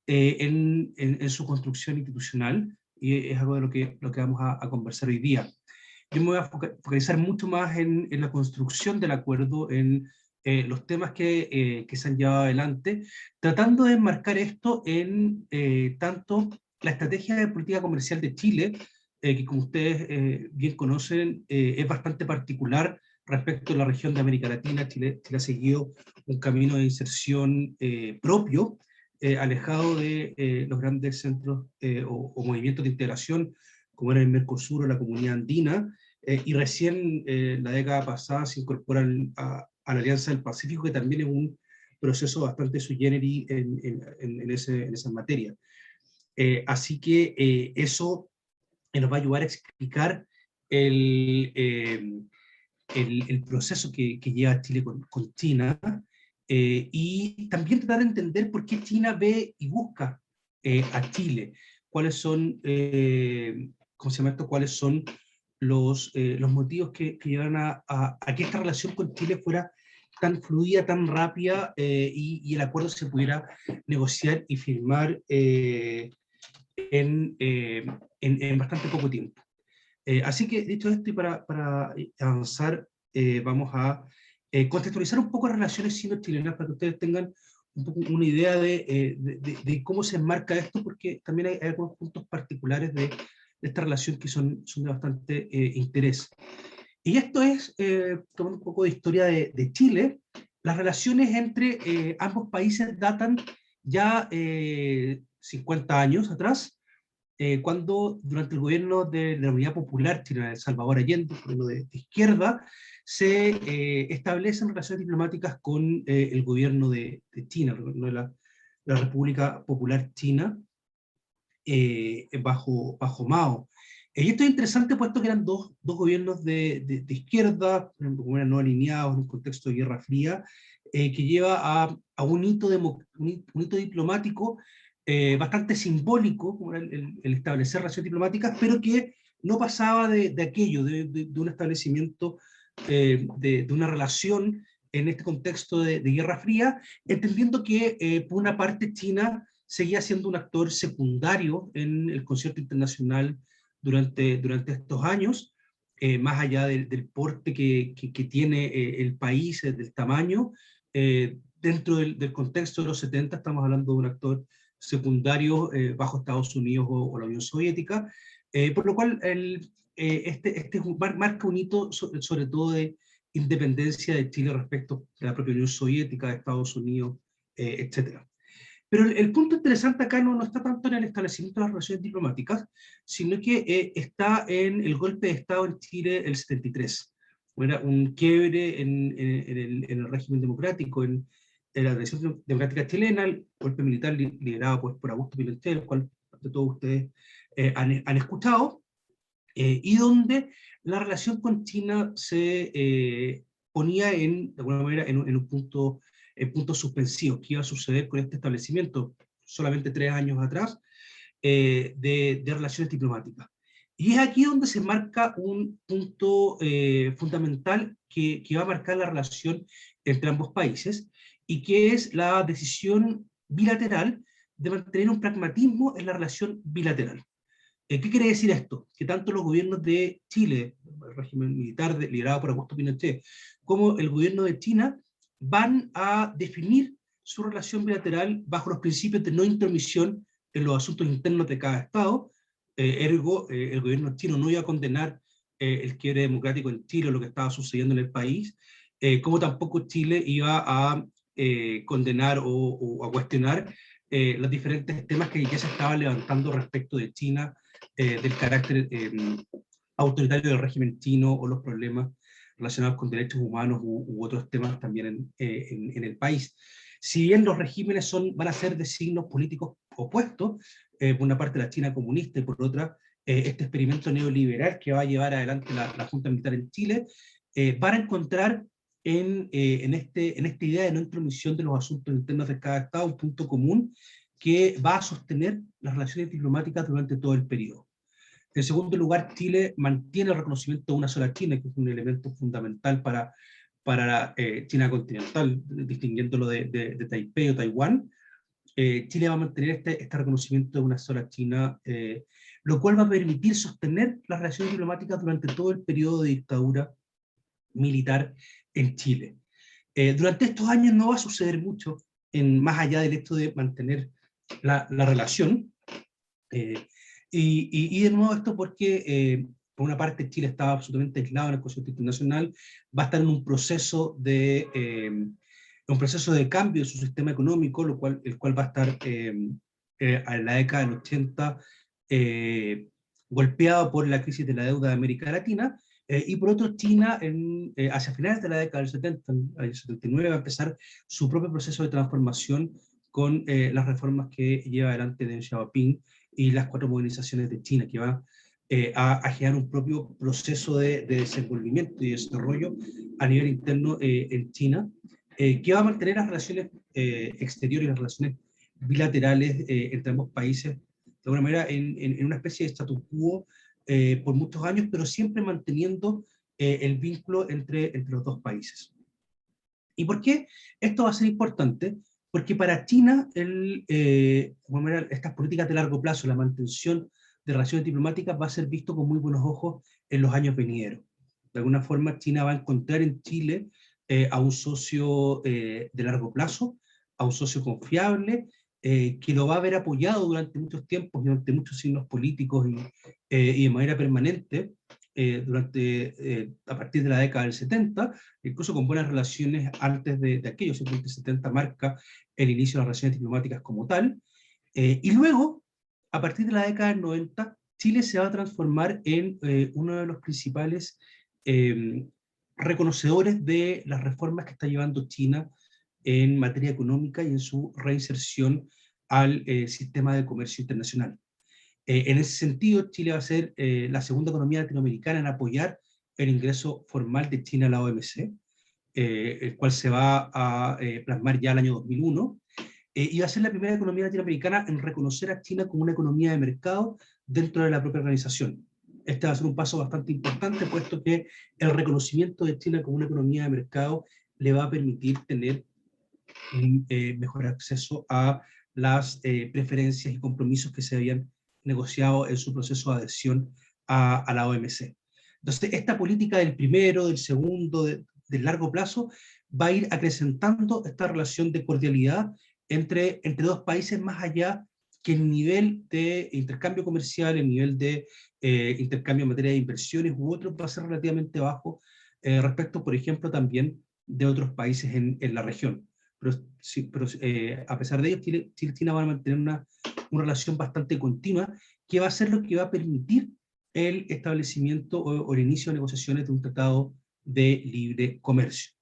en su construcción institucional, y es algo de lo que vamos a conversar hoy día. Yo me voy a focalizar mucho más en la construcción del acuerdo, en los temas que se han llevado adelante, tratando de enmarcar esto en tanto la estrategia de política comercial de Chile, que como ustedes bien conocen, es bastante particular respecto a la región de América Latina. Chile ha seguido un camino de inserción propio, alejado de los grandes centros o movimientos de integración, como era el Mercosur o la Comunidad Andina, y recién la década pasada se incorpora a la Alianza del Pacífico, que también es un proceso bastante sui generis en esa materia. Así que eso nos va a ayudar a explicar el proceso que lleva Chile con China, y también tratar de entender por qué China ve y busca a Chile, cuáles son, ¿cómo se llama esto? Cuáles son los motivos que llevan a que esta relación con Chile fuera tan fluida, tan rápida, y el acuerdo se pudiera negociar y firmar en bastante poco tiempo. Así que, dicho esto, y para avanzar, vamos a contextualizar un poco las relaciones sino-chilenas para que ustedes tengan un poco una idea de cómo se enmarca esto, porque también hay algunos puntos particulares de esta relación que son de bastante interés. Y esto es, tomando un poco de historia de Chile, las relaciones entre ambos países datan ya 50 años atrás, cuando durante el gobierno de la Unidad Popular Chilena de Salvador Allende, gobierno de izquierda, se establecen relaciones diplomáticas con el gobierno de China, el gobierno de la República Popular China, bajo Mao. Y esto es interesante puesto que eran dos gobiernos de izquierda, como eran no alineados en un contexto de Guerra Fría, que lleva a un hito diplomático bastante simbólico, como era el establecer relaciones diplomáticas, pero que no pasaba de aquello, de un establecimiento de una relación en este contexto de Guerra Fría, entendiendo que por una parte China seguía siendo un actor secundario en el concierto internacional durante estos años, más allá del porte que tiene el país, del tamaño. Dentro del contexto de los 70 estamos hablando de un actor secundario bajo Estados Unidos o la Unión Soviética, por lo cual marca un hito sobre todo de independencia de Chile respecto de la propia Unión Soviética, de Estados Unidos, etc. Pero el punto interesante acá no está tanto en el establecimiento de las relaciones diplomáticas, sino que está en el golpe de Estado en Chile el 73. Era un quiebre en el régimen democrático, en la transición democrática chilena, el golpe militar liderado pues, por Augusto Pinochet, el cual de todos ustedes han escuchado, y donde la relación con China se ponía de alguna manera en un punto suspensivos. ¿Qué iba a suceder con este establecimiento solamente 3 años atrás de relaciones diplomáticas? Y es aquí donde se marca un punto fundamental que va a marcar la relación entre ambos países, y que es la decisión bilateral de mantener un pragmatismo en la relación bilateral. ¿Qué quiere decir esto? Que tanto los gobiernos de Chile, el régimen militar liderado por Augusto Pinochet, como el gobierno de China, van a definir su relación bilateral bajo los principios de no intromisión en los asuntos internos de cada Estado. Ergo, el gobierno chino no iba a condenar el quiebre democrático en Chile o lo que estaba sucediendo en el país, como tampoco Chile iba a condenar o a cuestionar los diferentes temas que ya se estaban levantando respecto de China, del carácter autoritario del régimen chino o los problemas relacionados con derechos humanos u otros temas también en el país. Si bien los regímenes van a ser de signos políticos opuestos, por una parte la China comunista y por otra este experimento neoliberal que va a llevar adelante la Junta Militar en Chile, van a encontrar en esta idea de no intromisión de los asuntos internos de cada Estado un punto común, que va a sostener las relaciones diplomáticas durante todo el periodo. En segundo lugar, Chile mantiene el reconocimiento de una sola China, que es un elemento fundamental para China continental, distinguiéndolo de Taipei o Taiwán. Chile va a mantener este reconocimiento de una sola China, lo cual va a permitir sostener las relaciones diplomáticas durante todo el periodo de dictadura militar en Chile. Durante estos años no va a suceder mucho, más allá del hecho de mantener la relación, y de nuevo esto porque, por una parte, Chile estaba absolutamente aislado en el concierto internacional, va a estar en un proceso de cambio de su sistema económico, el cual va a estar en la década del 80 golpeado por la crisis de la deuda de América Latina, y por otro, China, hacia finales de la década del 70, en el 79, va a empezar su propio proceso de transformación con las reformas que lleva adelante Deng Xiaoping y las 4 modernizaciones de China, que va a generar un propio proceso de desenvolvimiento y desarrollo a nivel interno en China, que va a mantener las relaciones exteriores, las relaciones bilaterales entre ambos países, de alguna manera en una especie de status quo por muchos años, pero siempre manteniendo el vínculo entre los dos países. ¿Y por qué esto va a ser importante? Porque para China, estas políticas de largo plazo, la mantención de relaciones diplomáticas va a ser visto con muy buenos ojos en los años venideros. De alguna forma, China va a encontrar en Chile a un socio de largo plazo, a un socio confiable, que lo va a haber apoyado durante muchos tiempos, durante muchos signos políticos y de manera permanente, a partir de la década del 70, incluso con buenas relaciones antes de aquello. El 70 marca el inicio de las relaciones diplomáticas como tal, y luego, a partir de la década del 90, Chile se va a transformar en uno de los principales reconocedores de las reformas que está llevando China en materia económica y en su reinserción al sistema de comercio internacional. En ese sentido, Chile va a ser la segunda economía latinoamericana en apoyar el ingreso formal de China a la OMC, el cual se va a plasmar ya el año 2001, y va a ser la primera economía latinoamericana en reconocer a China como una economía de mercado dentro de la propia organización. Este va a ser un paso bastante importante, puesto que el reconocimiento de China como una economía de mercado le va a permitir tener un mejor acceso a las preferencias y compromisos que se habían negociado en su proceso de adhesión a la OMC. Entonces, esta política del primero, del segundo, del largo plazo, va a ir acrecentando esta relación de cordialidad entre dos países, más allá que el nivel de intercambio comercial, el nivel de intercambio en materia de inversiones u otros va a ser relativamente bajo respecto, por ejemplo, también de otros países en la región. Pero a pesar de ello, Chile y China van a mantener una relación bastante continua, que va a ser lo que va a permitir el establecimiento o el inicio de negociaciones de un tratado de libre comercio.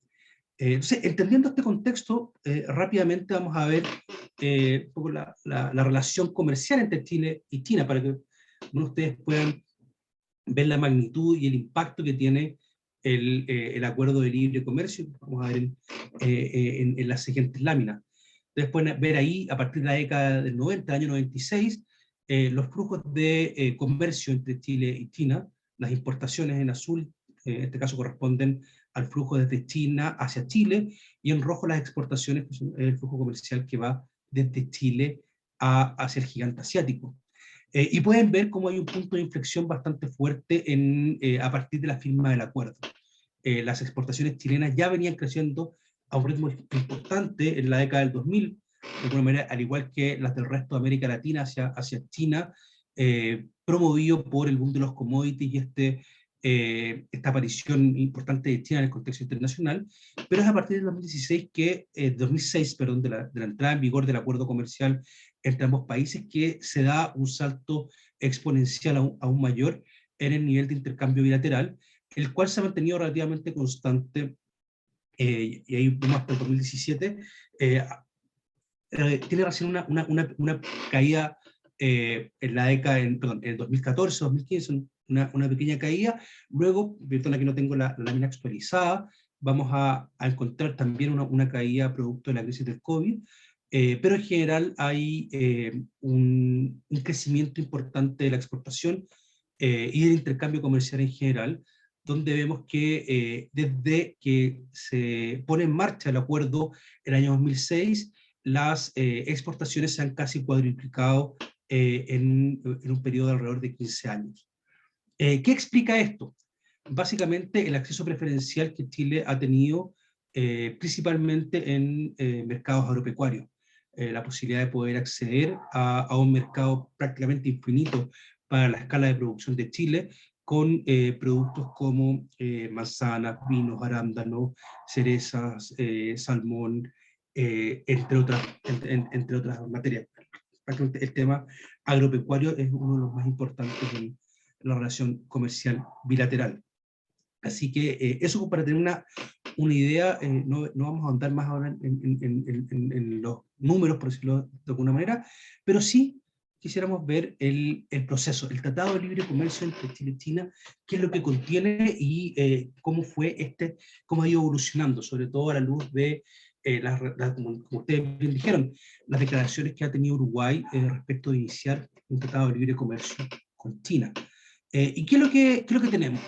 Entonces, entendiendo este contexto, rápidamente vamos a ver un poco la relación comercial entre Chile y China, para que ustedes puedan ver la magnitud y el impacto que tiene el acuerdo de libre comercio. Vamos a ver en las siguientes láminas. Ustedes pueden ver ahí, a partir de la década del 90, año 96, los flujos de comercio entre Chile y China. Las importaciones en azul, en este caso, corresponden al flujo desde China hacia Chile, y en rojo las exportaciones, que son el flujo comercial que va desde Chile hacia el gigante asiático. Y pueden ver cómo hay un punto de inflexión bastante fuerte a partir de la firma del acuerdo. Las exportaciones chilenas ya venían creciendo a un ritmo importante en la década del 2000, de alguna manera, al igual que las del resto de América Latina hacia China, promovido por el boom de los commodities y esta aparición importante de China en el contexto internacional. Pero es a partir del 2016 2006, de la entrada en vigor del acuerdo comercial entre ambos países, que se da un salto exponencial aún mayor en el nivel de intercambio bilateral, el cual se ha mantenido relativamente constante, y ahí vemos hasta el 2017, tiene recién una caída en la década, en el 2014, 2015, una pequeña caída. Luego, perdona que no tengo la lámina actualizada, vamos a encontrar también una caída producto de la crisis del COVID, pero en general hay un crecimiento importante de la exportación y del intercambio comercial en general, donde vemos que desde que se pone en marcha el acuerdo en el año 2006, las exportaciones se han casi cuadruplicado en un periodo de alrededor de 15 años. ¿Qué explica esto? Básicamente el acceso preferencial que Chile ha tenido principalmente en mercados agropecuarios. La posibilidad de poder acceder a un mercado prácticamente infinito para la escala de producción de Chile, con productos como manzanas, vinos, arándanos, cerezas, salmón, entre otras materias. El tema agropecuario es uno de los más importantes en la relación comercial bilateral. Así que eso para tener una idea, no vamos a andar más ahora en los números, por decirlo de alguna manera, pero sí quisiéramos ver el proceso, el Tratado de Libre Comercio entre Chile y China, qué es lo que contiene y cómo ha ido evolucionando, sobre todo a la luz de, como ustedes bien dijeron, las declaraciones que ha tenido Uruguay respecto de iniciar un Tratado de Libre Comercio con China. ¿Y qué es lo que tenemos?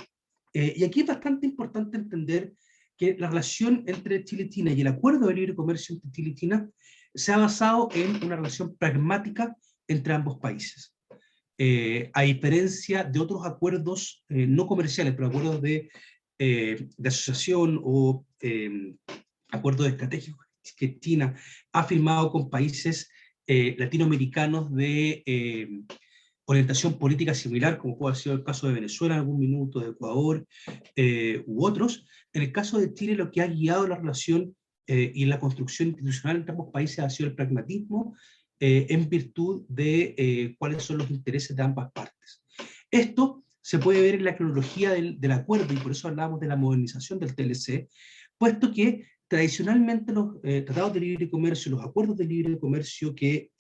Y aquí es bastante importante entender que la relación entre Chile y China y el acuerdo de libre comercio entre Chile y China se ha basado en una relación pragmática entre ambos países. A diferencia de otros acuerdos no comerciales, pero acuerdos de asociación o acuerdos estratégicos que China ha firmado con países latinoamericanos de orientación política similar, como puede ser el caso de Venezuela en algún minuto, de Ecuador u otros. En el caso de Chile, lo que ha guiado la relación y la construcción institucional entre ambos países ha sido el pragmatismo en virtud de cuáles son los intereses de ambas partes. Esto se puede ver en la cronología del acuerdo, y por eso hablábamos de la modernización del TLC, puesto que tradicionalmente los tratados de libre comercio, los acuerdos de libre comercio que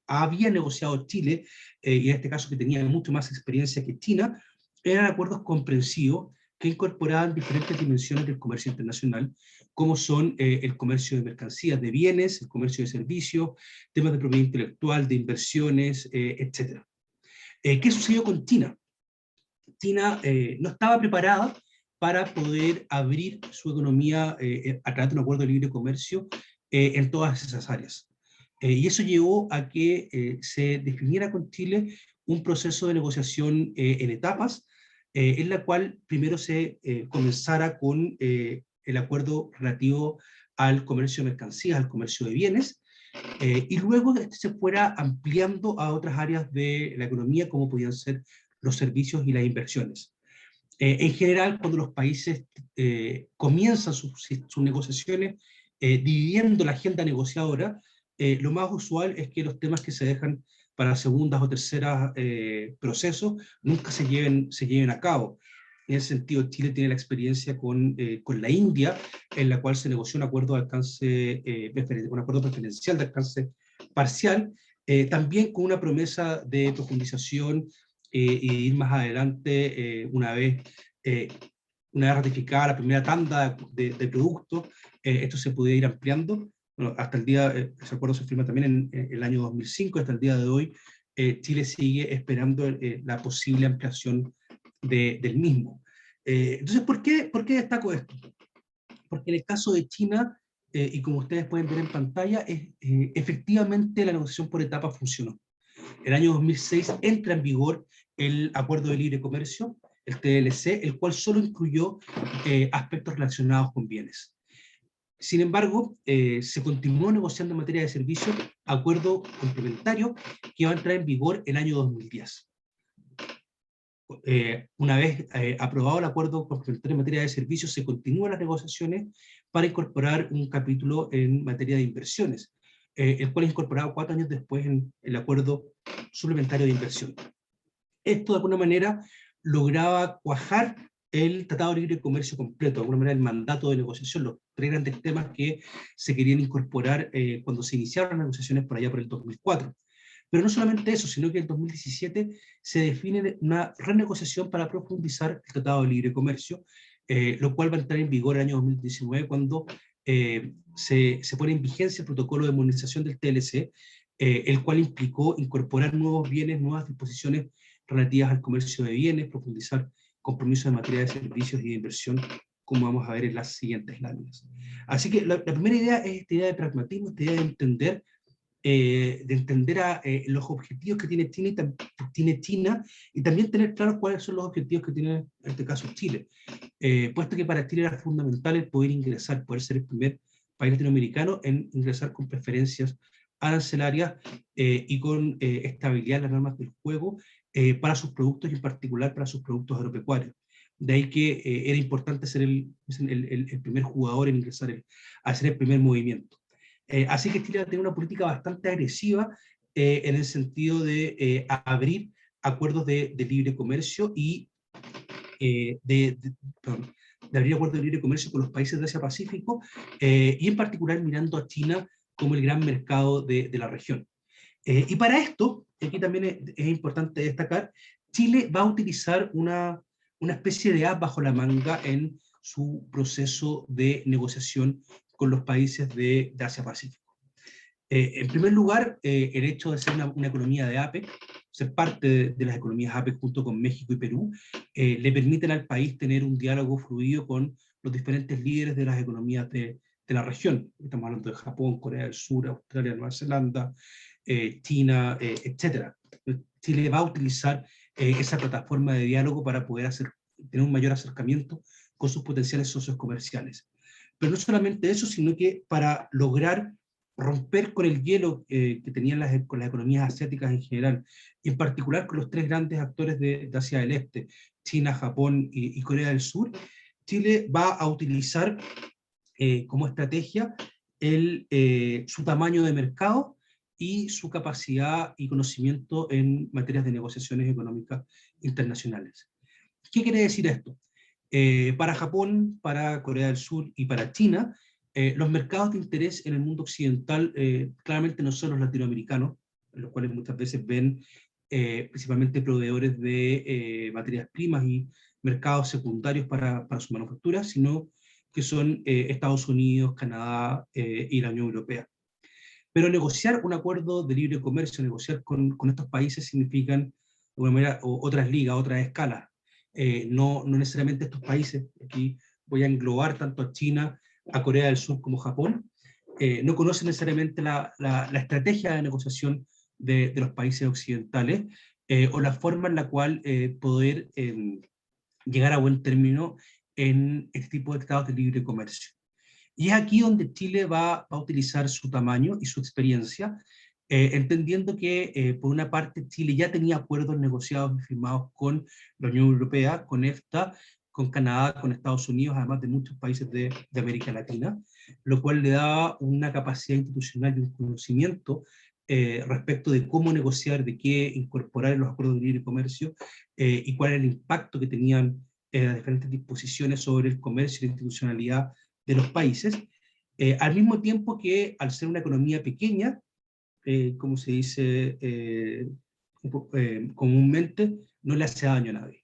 había negociado Chile, y en este caso que tenía mucho más experiencia que China, eran acuerdos comprensivos que incorporaban diferentes dimensiones del comercio internacional, como son el comercio de mercancías, de bienes, el comercio de servicios, temas de propiedad intelectual, de inversiones, etc. ¿Qué sucedió con China? China no estaba preparada para poder abrir su economía a través de un acuerdo de libre comercio en todas esas áreas. Y eso llevó a que se definiera con Chile un proceso de negociación en etapas, en la cual primero se comenzara con el acuerdo relativo al comercio de mercancías, al comercio de bienes, y luego se fuera ampliando a otras áreas de la economía, como podían ser los servicios y las inversiones. En general, cuando los países comienzan sus negociaciones dividiendo la agenda negociadora, lo más usual es que los temas que se dejan para segundas o terceras procesos nunca se lleven a cabo. En ese sentido, Chile tiene la experiencia con la India, en la cual se negoció un acuerdo de alcance, un acuerdo preferencial de alcance parcial, también con una promesa de profundización y ir más adelante una vez ratificada la primera tanda de productos, esto se puede ir ampliando. Bueno, hasta el día, ese acuerdo se firma también en el año 2005, hasta el día de hoy, Chile sigue esperando la posible ampliación del mismo. Entonces, ¿por qué destaco esto? Porque en el caso de China, y como ustedes pueden ver en pantalla, efectivamente la negociación por etapas funcionó. El año 2006 entra en vigor el Acuerdo de Libre Comercio, el TLC, el cual solo incluyó aspectos relacionados con bienes. Sin embargo, se continuó negociando en materia de servicios, acuerdo complementario que va a entrar en vigor el año 2010. Una vez aprobado el acuerdo complementario en materia de servicios, se continúan las negociaciones para incorporar un capítulo en materia de inversiones, el cual es incorporado 4 años después en el acuerdo suplementario de inversión. Esto de alguna manera lograba cuajar el Tratado de Libre Comercio completo, de alguna manera el mandato de negociación, los 3 grandes temas que se querían incorporar cuando se iniciaron las negociaciones por allá por el 2004. Pero no solamente eso, sino que en 2017 se define una renegociación para profundizar el Tratado de Libre Comercio, lo cual va a entrar en vigor el año 2019, cuando se pone en vigencia el protocolo de modernización del TLC, el cual implicó incorporar nuevos bienes, nuevas disposiciones relativas al comercio de bienes, profundizar compromisos en materia de servicios y de inversión, como vamos a ver en las siguientes láminas. Así que la primera idea es esta idea de pragmatismo, esta idea de entender los objetivos que tiene China y también tener claros cuáles son los objetivos que tiene, en este caso, Chile. Puesto que para Chile era fundamental el poder ingresar, poder ser el primer país latinoamericano en ingresar con preferencias arancelarias y con estabilidad en las normas del juego para sus productos y en particular para sus productos agropecuarios. De ahí que era importante ser el primer jugador en ingresar, hacer el primer movimiento. Así que Chile tiene una política bastante agresiva en el sentido de abrir acuerdos de libre comercio y de abrir acuerdos de libre comercio con los países de Asia-Pacífico y en particular mirando a China como el gran mercado de la región. Y para esto, aquí también es importante destacar, Chile va a utilizar una especie de as bajo la manga en su proceso de negociación con los países de Asia-Pacífico. En primer lugar, el hecho de ser una economía de APEC, ser parte de las economías APEC junto con México y Perú, le permiten al país tener un diálogo fluido con los diferentes líderes de las economías de la región. Estamos hablando de Japón, Corea del Sur, Australia, Nueva Zelanda, China, etc. Chile va a utilizar esa plataforma de diálogo para poder tener un mayor acercamiento con sus potenciales socios comerciales. Pero no solamente eso, sino que para lograr romper con el hielo que tenían con las economías asiáticas en general, y en particular con los tres grandes actores de Asia del Este, China, Japón y Corea del Sur, Chile va a utilizar como estrategia su tamaño de mercado y su capacidad y conocimiento en materias de negociaciones económicas internacionales. ¿Qué quiere decir esto? Para Japón, para Corea del Sur y para China, los mercados de interés en el mundo occidental claramente no son los latinoamericanos, en los cuales muchas veces ven principalmente proveedores de materias primas y mercados secundarios para su manufactura, sino que son Estados Unidos, Canadá y la Unión Europea. Pero negociar un acuerdo de libre comercio, negociar con estos países significan, de alguna manera, otras ligas, otras escalas. No necesariamente estos países, aquí voy a englobar tanto a China, a Corea del Sur como Japón, no conocen necesariamente la estrategia de negociación de los países occidentales o la forma en la cual poder llegar a buen término en este tipo de tratados de libre comercio. Y es aquí donde Chile va a utilizar su tamaño y su experiencia, entendiendo que por una parte Chile ya tenía acuerdos negociados y firmados con la Unión Europea, con EFTA, con Canadá, con Estados Unidos, además de muchos países de América Latina, lo cual le daba una capacidad institucional y un conocimiento respecto de cómo negociar, de qué incorporar en los acuerdos de libre comercio y cuál era el impacto que tenían las diferentes disposiciones sobre el comercio y la institucionalidad de los países, al mismo tiempo que al ser una economía pequeña, como se dice comúnmente, no le hace daño a nadie.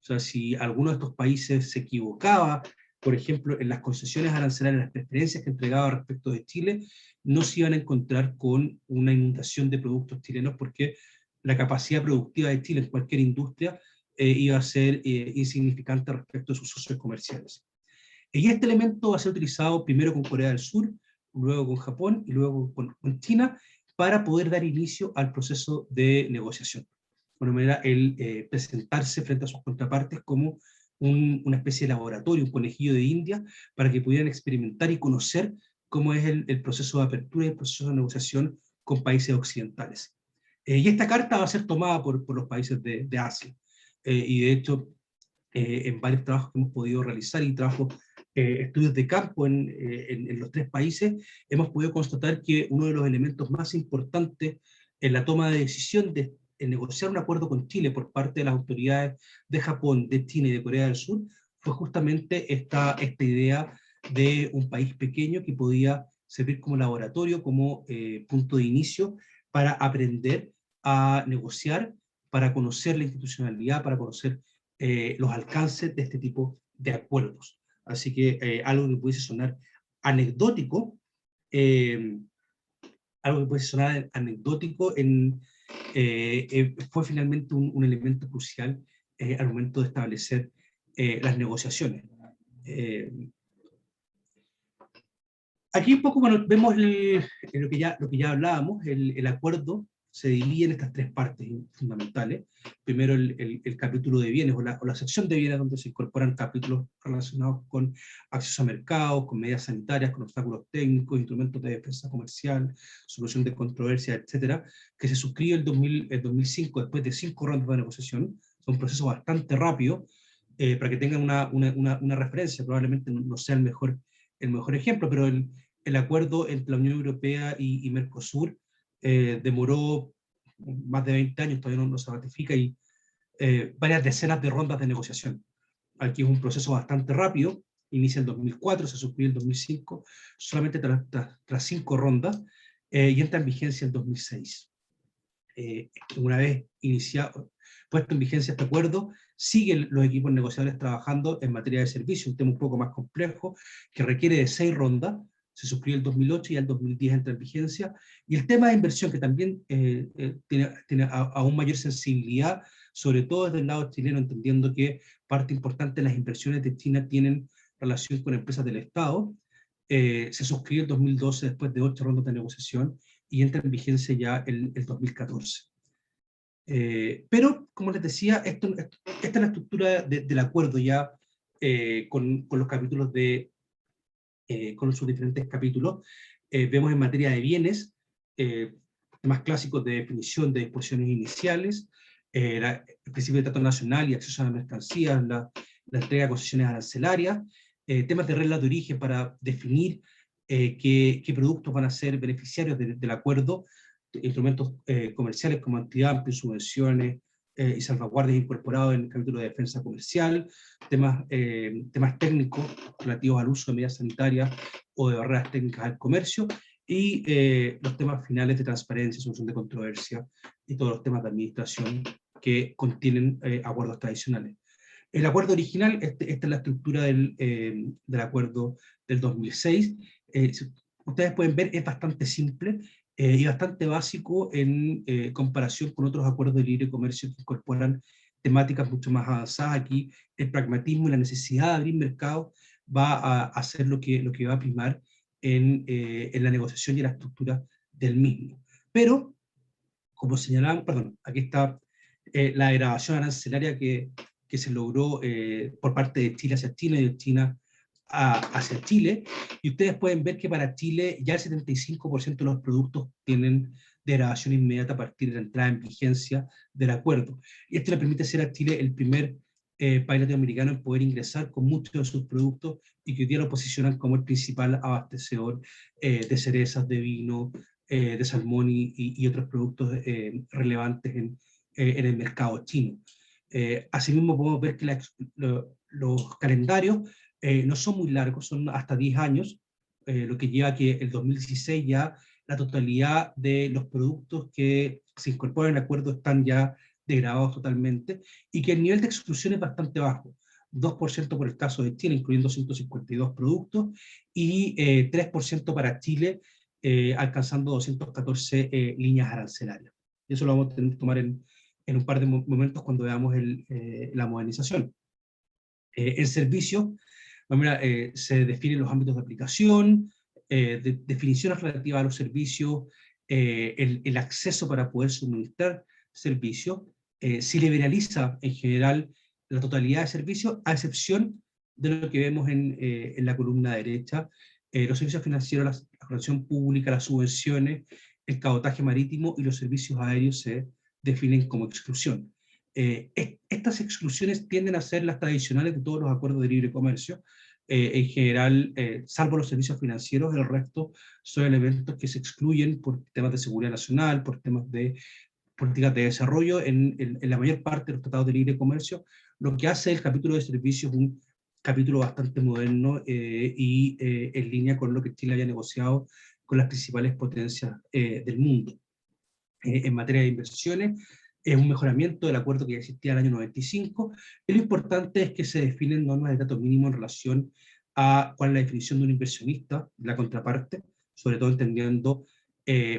O sea, si alguno de estos países se equivocaba, por ejemplo, en las concesiones arancelarias, las preferencias que entregaba respecto de Chile, no se iban a encontrar con una inundación de productos chilenos porque la capacidad productiva de Chile en cualquier industria iba a ser insignificante respecto a sus socios comerciales. Y este elemento va a ser utilizado primero con Corea del Sur, luego con Japón y luego con China para poder dar inicio al proceso de negociación. De alguna manera, el presentarse frente a sus contrapartes como una especie de laboratorio, un conejillo de India, para que pudieran experimentar y conocer cómo es el proceso de apertura y el proceso de negociación con países occidentales. Y esta carta va a ser tomada por los países de Asia. Y de hecho, en varios trabajos que hemos podido realizar y estudios de campo en los tres países, hemos podido constatar que uno de los elementos más importantes en la toma de decisión de negociar un acuerdo con Chile por parte de las autoridades de Japón, de China y de Corea del Sur, fue justamente esta idea de un país pequeño que podía servir como laboratorio, como punto de inicio para aprender a negociar, para conocer la institucionalidad, para conocer los alcances de este tipo de acuerdos. Así que algo que pudiese sonar anecdótico, algo que puede sonar anecdótico, fue finalmente un elemento crucial al momento de establecer las negociaciones. Aquí un poco, bueno, vemos lo que ya hablábamos, el acuerdo se divide en estas tres partes fundamentales. Primero el capítulo de bienes, o la sección de bienes, donde se incorporan capítulos relacionados con acceso a mercados, con medidas sanitarias, con obstáculos técnicos, instrumentos de defensa comercial, solución de controversias, etcétera, que se suscribe el 2005 después de 5 rondas de negociación. Es un proceso bastante rápido, para que tengan una referencia. Probablemente no sea el mejor ejemplo, pero el acuerdo entre la Unión Europea y Mercosur demoró más de 20 años, todavía no se ratifica, y varias decenas de rondas de negociación. Aquí es un proceso bastante rápido, inicia el 2004, se suscribe el 2005, solamente tras 5 rondas, y entra en vigencia el 2006. Una vez puesto en vigencia este acuerdo, siguen los equipos negociadores trabajando en materia de servicio, un tema un poco más complejo, que requiere de 6 rondas. Se suscribió el 2008 y el 2010 entra en vigencia, y el tema de inversión, que también tiene aún mayor sensibilidad, sobre todo desde el lado chileno, entendiendo que parte importante de las inversiones de China tienen relación con empresas del Estado. Se suscribió el 2012 después de 8 rondas de negociación, y entra en vigencia ya el 2014. Pero, como les decía, esta es la estructura del acuerdo ya, con los capítulos con sus diferentes capítulos. Vemos en materia de bienes, temas clásicos de definición de disposiciones iniciales, el principio de trato nacional y acceso a las mercancías, la entrega de concesiones arancelarias, temas de reglas de origen para definir qué productos van a ser beneficiarios del acuerdo, instrumentos comerciales como antidumping, subvenciones y salvaguardias incorporados en el capítulo de defensa comercial, temas técnicos relativos al uso de medidas sanitarias o de barreras técnicas al comercio, y los temas finales de transparencia, solución de controversia y todos los temas de administración que contienen acuerdos tradicionales. El acuerdo original, esta es la estructura del acuerdo del 2006. Ustedes pueden ver, es bastante simple y bastante básico en comparación con otros acuerdos de libre comercio que incorporan temáticas mucho más avanzadas. Aquí el pragmatismo y la necesidad de abrir mercados va a hacer lo que va a primar en la negociación y la estructura del mismo. Pero, como señalaban, aquí está la degradación arancelaria que se logró por parte de Chile hacia China y de China hacia Chile, y ustedes pueden ver que para Chile ya el 75% de los productos tienen degradación inmediata a partir de la entrada en vigencia del acuerdo. Y esto le permite ser a Chile el primer país latinoamericano en poder ingresar con muchos de sus productos, y que hoy día lo posicionan como el principal abastecedor de cerezas, de vino, de salmón y otros productos relevantes en el mercado chino. Asimismo podemos ver que los calendarios no son muy largos, son hasta 10 años, lo que lleva a que el 2016 ya la totalidad de los productos que se incorporan al acuerdo están ya degradados totalmente, y que el nivel de exclusión es bastante bajo, 2% por el caso de Chile, incluyendo 152 productos, y 3% para Chile, alcanzando 214 líneas arancelarias. Y eso lo vamos a tener que tomar en un par de momentos cuando veamos la modernización. En servicio, se definen los ámbitos de aplicación, definiciones relativas a los servicios, el acceso para poder suministrar servicios. Se liberaliza en general la totalidad de servicios, a excepción de lo que vemos en la columna derecha, los servicios financieros, la relación pública, las subvenciones, el cabotaje marítimo y los servicios aéreos se definen como exclusión. Estas exclusiones tienden a ser las tradicionales de todos los acuerdos de libre comercio. En general, salvo los servicios financieros, el resto son elementos que se excluyen por temas de seguridad nacional, por temas de políticas de desarrollo en la mayor parte de los tratados de libre comercio, lo que hace el capítulo de servicios un capítulo bastante moderno y en línea con lo que Chile haya negociado con las principales potencias del mundo. En materia de inversiones, es un mejoramiento del acuerdo que ya existía en el año 95, y lo importante es que se definen normas de trato mínimo en relación a cuál es la definición de un inversionista, la contraparte, sobre todo entendiendo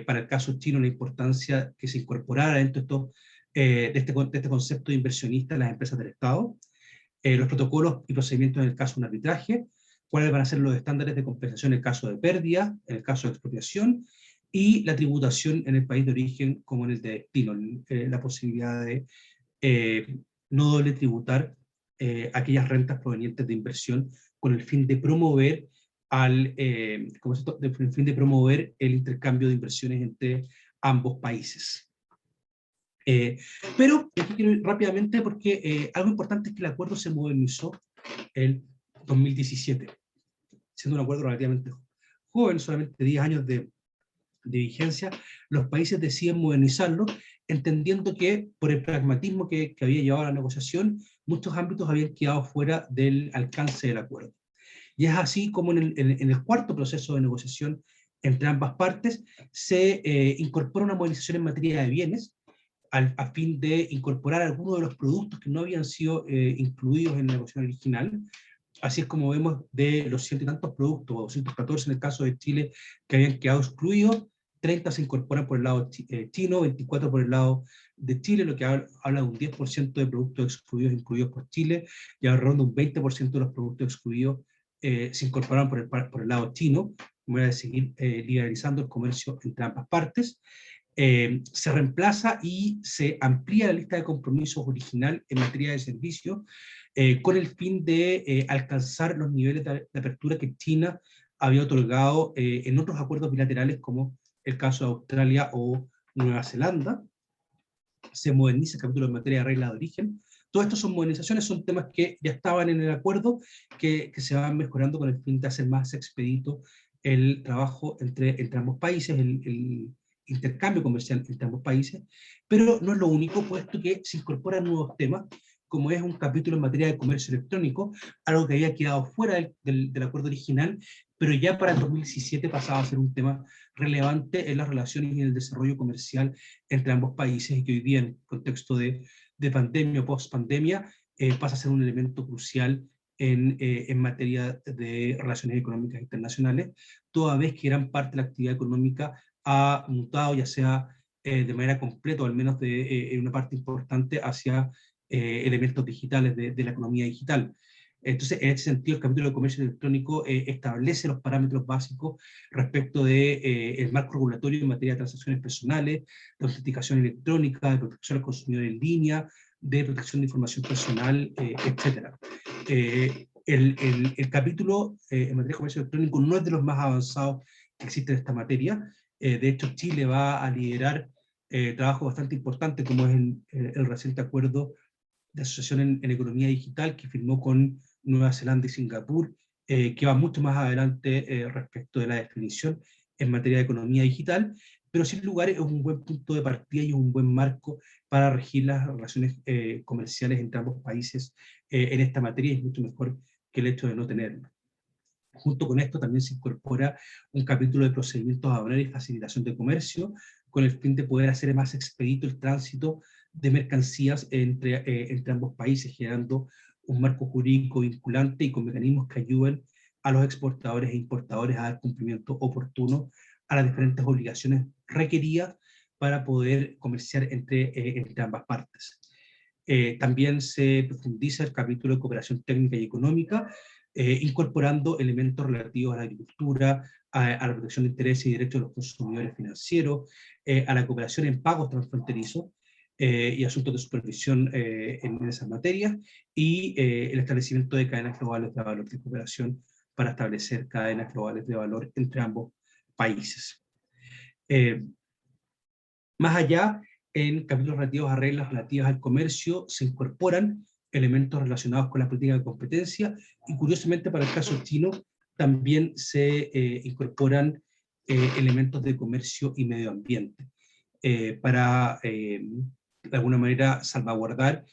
para el caso chino la importancia que se incorporara dentro de este concepto de inversionista en las empresas del Estado, los protocolos y procedimientos en el caso de un arbitraje, cuáles van a ser los estándares de compensación en el caso de pérdida, en el caso de expropiación, y la tributación en el país de origen como en el de destino, la posibilidad de no doble tributar aquellas rentas provenientes de inversión con el fin de promover el intercambio de inversiones entre ambos países. Pero aquí quiero ir rápidamente porque algo importante es que el acuerdo se modernizó en 2017, siendo un acuerdo relativamente joven, solamente 10 años de vigencia. Los países deciden modernizarlo, entendiendo que por el pragmatismo que había llevado a la negociación, muchos ámbitos habían quedado fuera del alcance del acuerdo. Y es así como en el cuarto proceso de negociación entre ambas partes se incorpora una modernización en materia de bienes, a fin de incorporar algunos de los productos que no habían sido incluidos en la negociación original. Así es como vemos de los 100 y tantos productos, o 214 en el caso de Chile, que habían quedado excluidos, 30 se incorporan por el lado chino, 24 por el lado de Chile, lo que habla de un 10% de productos excluidos incluidos por Chile, y alrededor de un 20% de los productos excluidos se incorporan por el lado chino, como de seguir liberalizando el comercio entre ambas partes. Se reemplaza y se amplía la lista de compromisos original en materia de servicios con el fin de alcanzar los niveles de apertura que China había otorgado en otros acuerdos bilaterales, como el caso de Australia o Nueva Zelanda. Se moderniza el capítulo en materia de reglas de origen. Todo esto son modernizaciones, son temas que ya estaban en el acuerdo, que se van mejorando con el fin de hacer más expedito el trabajo entre ambos países, el intercambio comercial entre ambos países, pero no es lo único, puesto que se incorporan nuevos temas, como es un capítulo en materia de comercio electrónico, algo que había quedado fuera del acuerdo original, pero ya para el 2017 pasaba a ser un tema relevante en las relaciones y en el desarrollo comercial entre ambos países, y que hoy día, en el contexto de pandemia o post-pandemia, pasa a ser un elemento crucial en materia de relaciones económicas internacionales, toda vez que gran parte de la actividad económica ha mutado, ya sea de manera completa o al menos en una parte importante hacia elementos digitales de la economía digital. Entonces, en ese sentido, el capítulo de comercio electrónico establece los parámetros básicos respecto del marco regulatorio en materia de transacciones personales, de autenticación electrónica, de protección al consumidor en línea, de protección de información personal, etc. El capítulo en materia de comercio electrónico no es de los más avanzados que existe en esta materia. De hecho, Chile va a liderar trabajo bastante importante, como es el reciente acuerdo de asociación en economía digital que firmó con Nueva Zelanda y Singapur, que va mucho más adelante respecto de la definición en materia de economía digital, pero sin lugar es un buen punto de partida y un buen marco para regir las relaciones comerciales entre ambos países en esta materia, y es mucho mejor que el hecho de no tenerlo. Junto con esto también se incorpora un capítulo de procedimientos aduaneros y facilitación de comercio, con el fin de poder hacer más expedito el tránsito de mercancías entre ambos países, generando un marco jurídico vinculante y con mecanismos que ayuden a los exportadores e importadores a dar cumplimiento oportuno a las diferentes obligaciones requeridas para poder comerciar entre ambas partes. También se profundiza el capítulo de cooperación técnica y económica, incorporando elementos relativos a la agricultura, a la protección de intereses y derechos de los consumidores financieros, a la cooperación en pagos transfronterizos y asuntos de supervisión en esas materias, y el establecimiento de cadenas globales de valor de cooperación para establecer cadenas globales de valor entre ambos países. Más allá, en capítulos relativos a reglas relativas al comercio, se incorporan elementos relacionados con la política de competencia, y curiosamente para el caso chino también se incorporan elementos de comercio y medio ambiente, para de alguna manera salvaguardar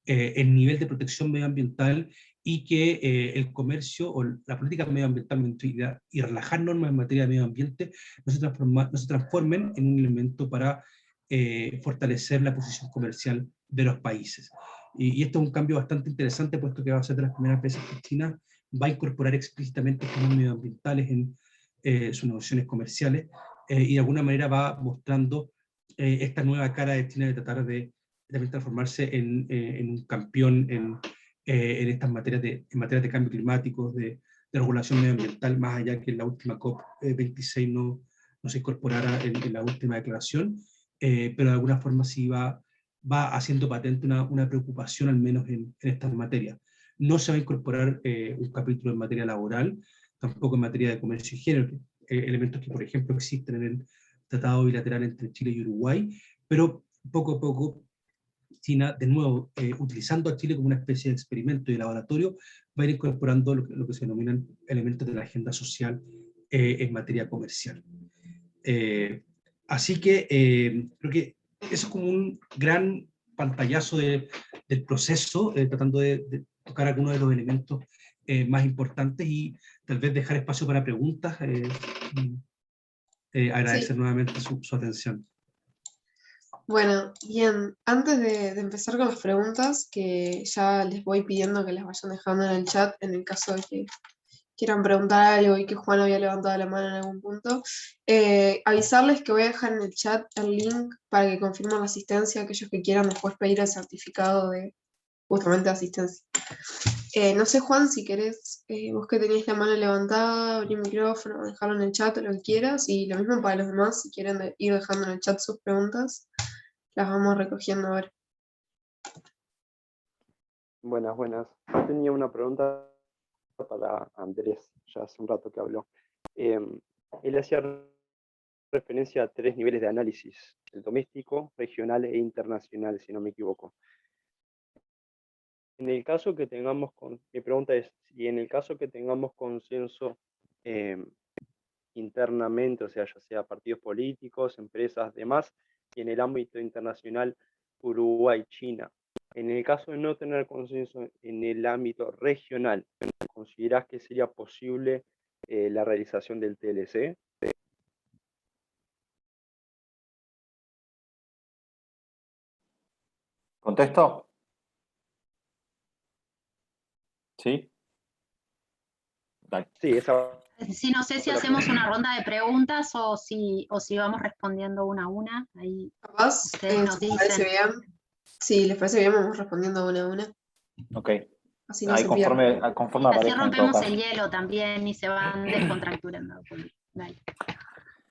el nivel de protección medioambiental, y que el comercio o la política medioambiental y relajar normas en materia de medio ambiente no se transformen en un elemento para fortalecer la posición comercial de los países. Y esto es un cambio bastante interesante, puesto que va a ser de las primeras veces que China va a incorporar explícitamente temas medioambientales sus negociaciones comerciales, y de alguna manera va mostrando esta nueva cara de China de tratar de transformarse en un campeón en estas materias en materia de cambio climático, de regulación medioambiental, más allá que en la última COP26 no se incorporara en la última declaración, pero de alguna forma sí va haciendo patente una preocupación, al menos en estas materias. No se va a incorporar un capítulo en materia laboral, tampoco en materia de comercio y género, elementos que, por ejemplo, existen en el tratado bilateral entre Chile y Uruguay, pero poco a poco China, de nuevo, utilizando a Chile como una especie de experimento y laboratorio, va a ir incorporando lo que se denominan elementos de la agenda social en materia comercial. Así que creo que eso es como un gran pantallazo del proceso, tratando de tocar algunos de los elementos más importantes y tal vez dejar espacio para preguntas. Agradecer Sí. nuevamente su atención. Bueno, bien, antes de empezar con las preguntas, que ya les voy pidiendo que las vayan dejando en el chat en el caso de que quieran preguntar algo y que Juan había levantado la mano en algún punto, avisarles que voy a dejar en el chat el link para que confirmen la asistencia, aquellos que quieran después pedir el certificado de justamente asistencia. No sé, Juan, si querés, vos que tenías la mano levantada, abrir el micrófono, dejarlo en el chat o lo que quieras, y lo mismo para los demás, si quieren ir dejando en el chat sus preguntas, las vamos recogiendo ahora. Buenas, buenas. Yo tenía una pregunta para Andrés, ya hace un rato que habló. Él hacía referencia a 3 niveles de análisis, el doméstico, regional e internacional, si no me equivoco. En el caso que tengamos, mi pregunta es, si en el caso que tengamos consenso internamente, o sea, ya sea partidos políticos, empresas, demás, y en el ámbito internacional, Uruguay, China, en el caso de no tener consenso en el ámbito regional, ¿considerás que sería posible la realización del TLC? ¿Contesto? ¿Sí? Dale. Sí, esa Sí, no sé si hacemos una ronda de preguntas o si vamos respondiendo una a una. Ahí Capaz, ustedes nos si les parece dicen. bien, si les parece bien, vamos respondiendo una a una, Ok. así no Ahí se pierde. conforme Así aparezcan en todo rompemos caso. el hielo también y se van descontracturando. Dale.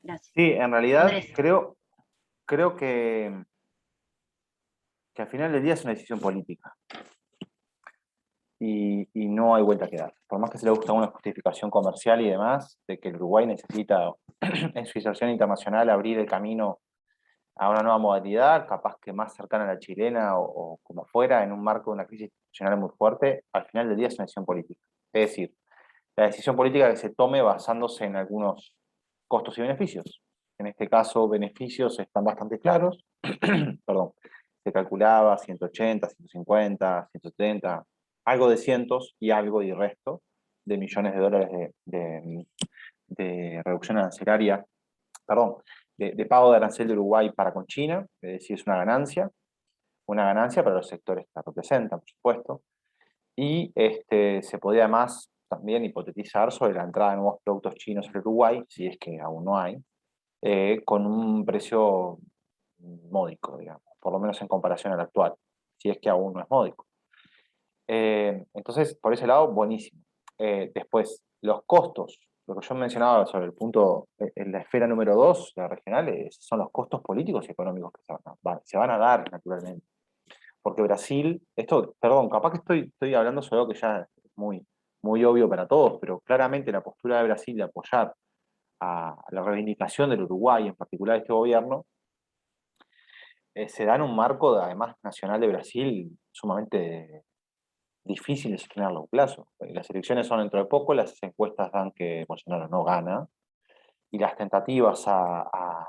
Gracias. Sí, en realidad Andrés. creo que al final del día es una decisión política. Y no hay vuelta que dar. Por más que se le guste una justificación comercial y demás, de que el Uruguay necesita en su inserción internacional abrir el camino a una nueva modalidad, capaz que más cercana a la chilena o como fuera, en un marco de una crisis institucional muy fuerte, al final del día es una decisión política. Es decir, la decisión política que se tome basándose en algunos costos y beneficios. En este caso, beneficios están bastante claros. Perdón, se calculaba 180, 150, 170, algo de cientos y algo y resto de millones de dólares de reducción arancelaria, perdón, de pago de arancel de Uruguay para con China, es decir, es una ganancia para los sectores que representan, por supuesto, y se podía además también hipotetizar sobre la entrada de nuevos productos chinos en Uruguay, si es que aún no hay, con un precio módico, digamos, por lo menos en comparación al actual, si es que aún no es módico. Entonces, por ese lado, buenísimo. Después, los costos, lo que yo mencionaba sobre el punto, en la esfera número 2, la regional, son los costos políticos y económicos que se van a dar naturalmente. Porque Brasil, perdón, capaz que estoy hablando sobre algo que ya es muy, muy obvio para todos, pero claramente la postura de Brasil de apoyar a la reivindicación del Uruguay, en particular este gobierno, se da en un marco, además, nacional de Brasil sumamente difícil de sostener a largo plazo. Las elecciones son dentro de poco, las encuestas dan que Bolsonaro no gana, y las tentativas a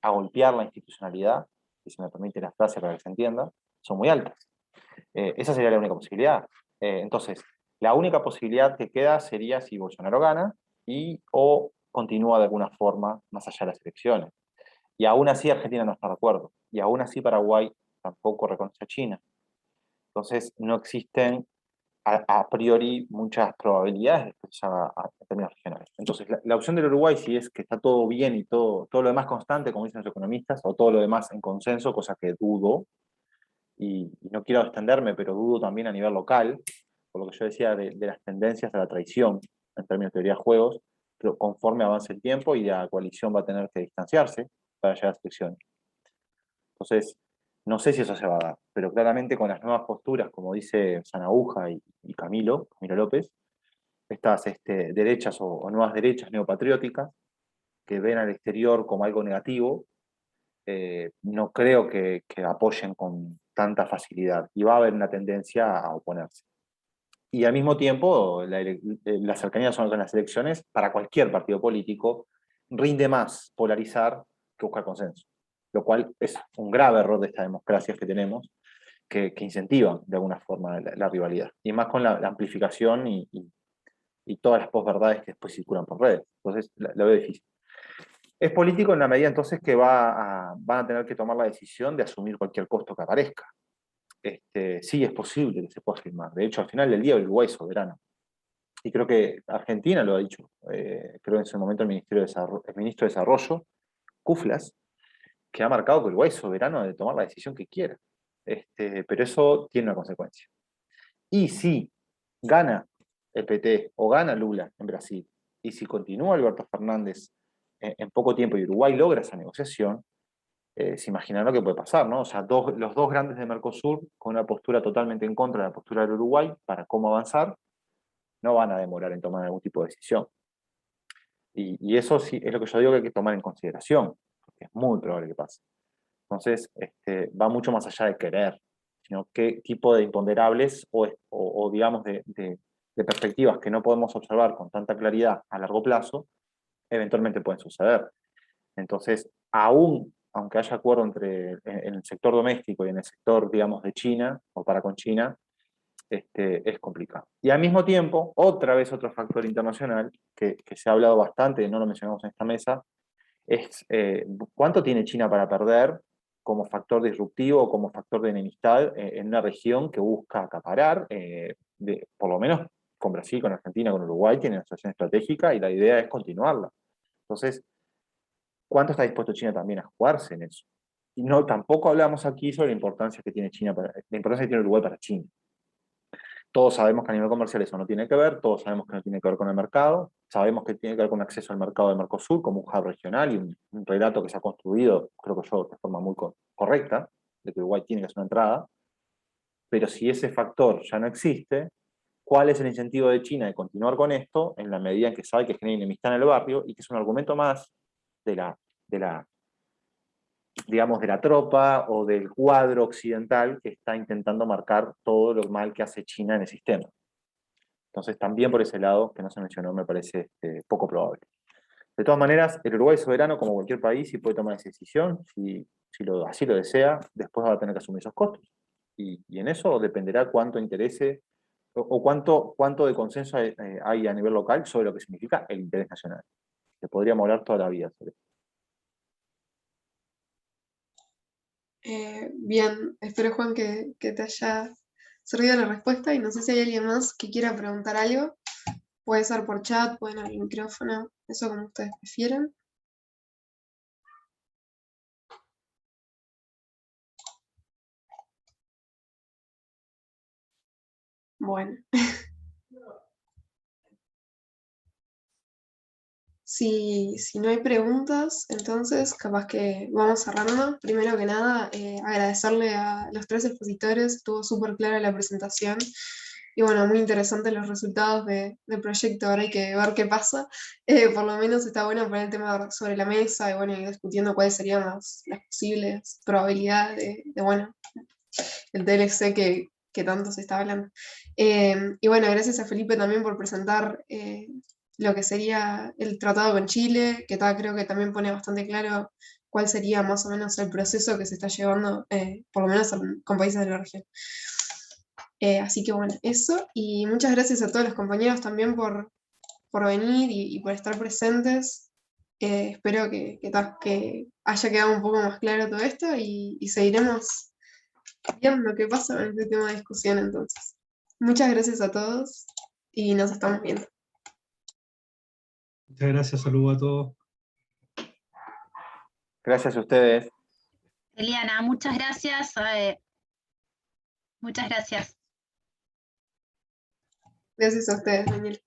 golpear la institucionalidad, si se me permite la frase para que se entienda, son muy altas. Esa sería la única posibilidad. Entonces, la única posibilidad que queda sería si Bolsonaro gana o continúa de alguna forma más allá de las elecciones. Y aún así Argentina no está de acuerdo. Y aún así Paraguay tampoco reconoce a China. Entonces, no existen a priori muchas probabilidades de que se haga en términos regionales. Entonces, la opción del Uruguay, si es que está todo bien y todo lo demás constante, como dicen los economistas, o todo lo demás en consenso, cosa que dudo, y no quiero extenderme, pero dudo también a nivel local, por lo que yo decía de las tendencias a la traición en términos de teoría de juegos, pero conforme avance el tiempo y la coalición va a tener que distanciarse para llegar a las elecciones. Entonces, no sé si eso se va a dar, pero claramente con las nuevas posturas, como dice Sanaúja y Camilo López, estas derechas o nuevas derechas neopatrióticas que ven al exterior como algo negativo, no creo que apoyen con tanta facilidad y va a haber una tendencia a oponerse. Y al mismo tiempo, la cercanía con las elecciones, para cualquier partido político, rinde más polarizar que buscar consenso, lo cual es un grave error de estas democracias que tenemos, que incentivan de alguna forma la rivalidad, y más con la amplificación y todas las posverdades que después circulan por redes. Entonces, lo veo difícil. Es político en la medida entonces que van a tener que tomar la decisión de asumir cualquier costo que aparezca. Sí es posible que se pueda firmar. De hecho, al final del día el Uruguay es soberano. Y creo que Argentina lo ha dicho. Creo en ese momento el ministro de Desarrollo, Kuflas, que ha marcado que el Uruguay es soberano de tomar la decisión que quiera. Pero eso tiene una consecuencia. Y si gana el PT o gana Lula en Brasil, y si continúa Alberto Fernández en poco tiempo y Uruguay logra esa negociación, se imaginarán lo que puede pasar, ¿no? O sea, los dos grandes de Mercosur, con una postura totalmente en contra de la postura del Uruguay para cómo avanzar, no van a demorar en tomar algún tipo de decisión. Y eso sí es lo que yo digo que hay que tomar en consideración, porque es muy probable que pase. Entonces, va mucho más allá de querer, sino qué tipo de imponderables o digamos, de perspectivas que no podemos observar con tanta claridad a largo plazo, eventualmente pueden suceder. Entonces, aunque haya acuerdo en el sector doméstico y en el sector, digamos, de China, o para con China, es complicado. Y al mismo tiempo, otra vez otro factor internacional, que se ha hablado bastante, no lo mencionamos en esta mesa, es cuánto tiene China para perder como factor disruptivo o como factor de enemistad en una región que busca acaparar, por lo menos con Brasil, con Argentina, con Uruguay, tiene una situación estratégica y la idea es continuarla. Entonces, ¿cuánto está dispuesto China también a jugarse en eso? Y no, tampoco hablamos aquí sobre la importancia que tiene la importancia que tiene Uruguay para China. Todos sabemos que a nivel comercial eso no tiene que ver, todos sabemos que no tiene que ver con el mercado, sabemos que tiene que ver con acceso al mercado de Mercosur como un hub regional y un relato que se ha construido, creo que yo, de forma muy correcta, de que Uruguay tiene que hacer una entrada, pero si ese factor ya no existe, ¿cuál es el incentivo de China de continuar con esto en la medida en que sabe que genera enemistad en el barrio y que es un argumento más de la digamos, de la tropa o del cuadro occidental que está intentando marcar todo lo mal que hace China en el sistema? Entonces, también por ese lado, que no se mencionó, me parece poco probable. De todas maneras, el Uruguay es soberano como cualquier país y puede tomar esa decisión, si así lo desea, después va a tener que asumir esos costos. Y en eso dependerá cuánto interese o cuánto de consenso hay a nivel local sobre lo que significa el interés nacional. Que podríamos hablar toda la vida sobre eso. Bien, espero, Juan, que te haya servido la respuesta y no sé si hay alguien más que quiera preguntar algo. Puede ser por chat, pueden abrir el micrófono, eso como ustedes prefieran. Bueno. Si no hay preguntas, entonces capaz que vamos cerrando. Primero que nada, agradecerle a los tres expositores, estuvo súper clara la presentación y bueno, muy interesantes los resultados del proyecto, ahora hay que ver qué pasa. Por lo menos está bueno poner el tema sobre la mesa y bueno, ir discutiendo cuáles serían las posibles probabilidades de bueno, el TLC que tanto se está hablando. Y bueno, gracias a Felipe también por presentar lo que sería el tratado con Chile, que creo que también pone bastante claro cuál sería más o menos el proceso que se está llevando, por lo menos con países de la región. Así que bueno, eso, y muchas gracias a todos los compañeros también por venir y por estar presentes. Espero que haya quedado un poco más claro todo esto y seguiremos viendo qué pasa con este tema de discusión entonces. Muchas gracias a todos y nos estamos viendo. Muchas gracias, saludos a todos. Gracias a ustedes. Eliana, muchas gracias. Muchas gracias. Gracias a ustedes, Daniel.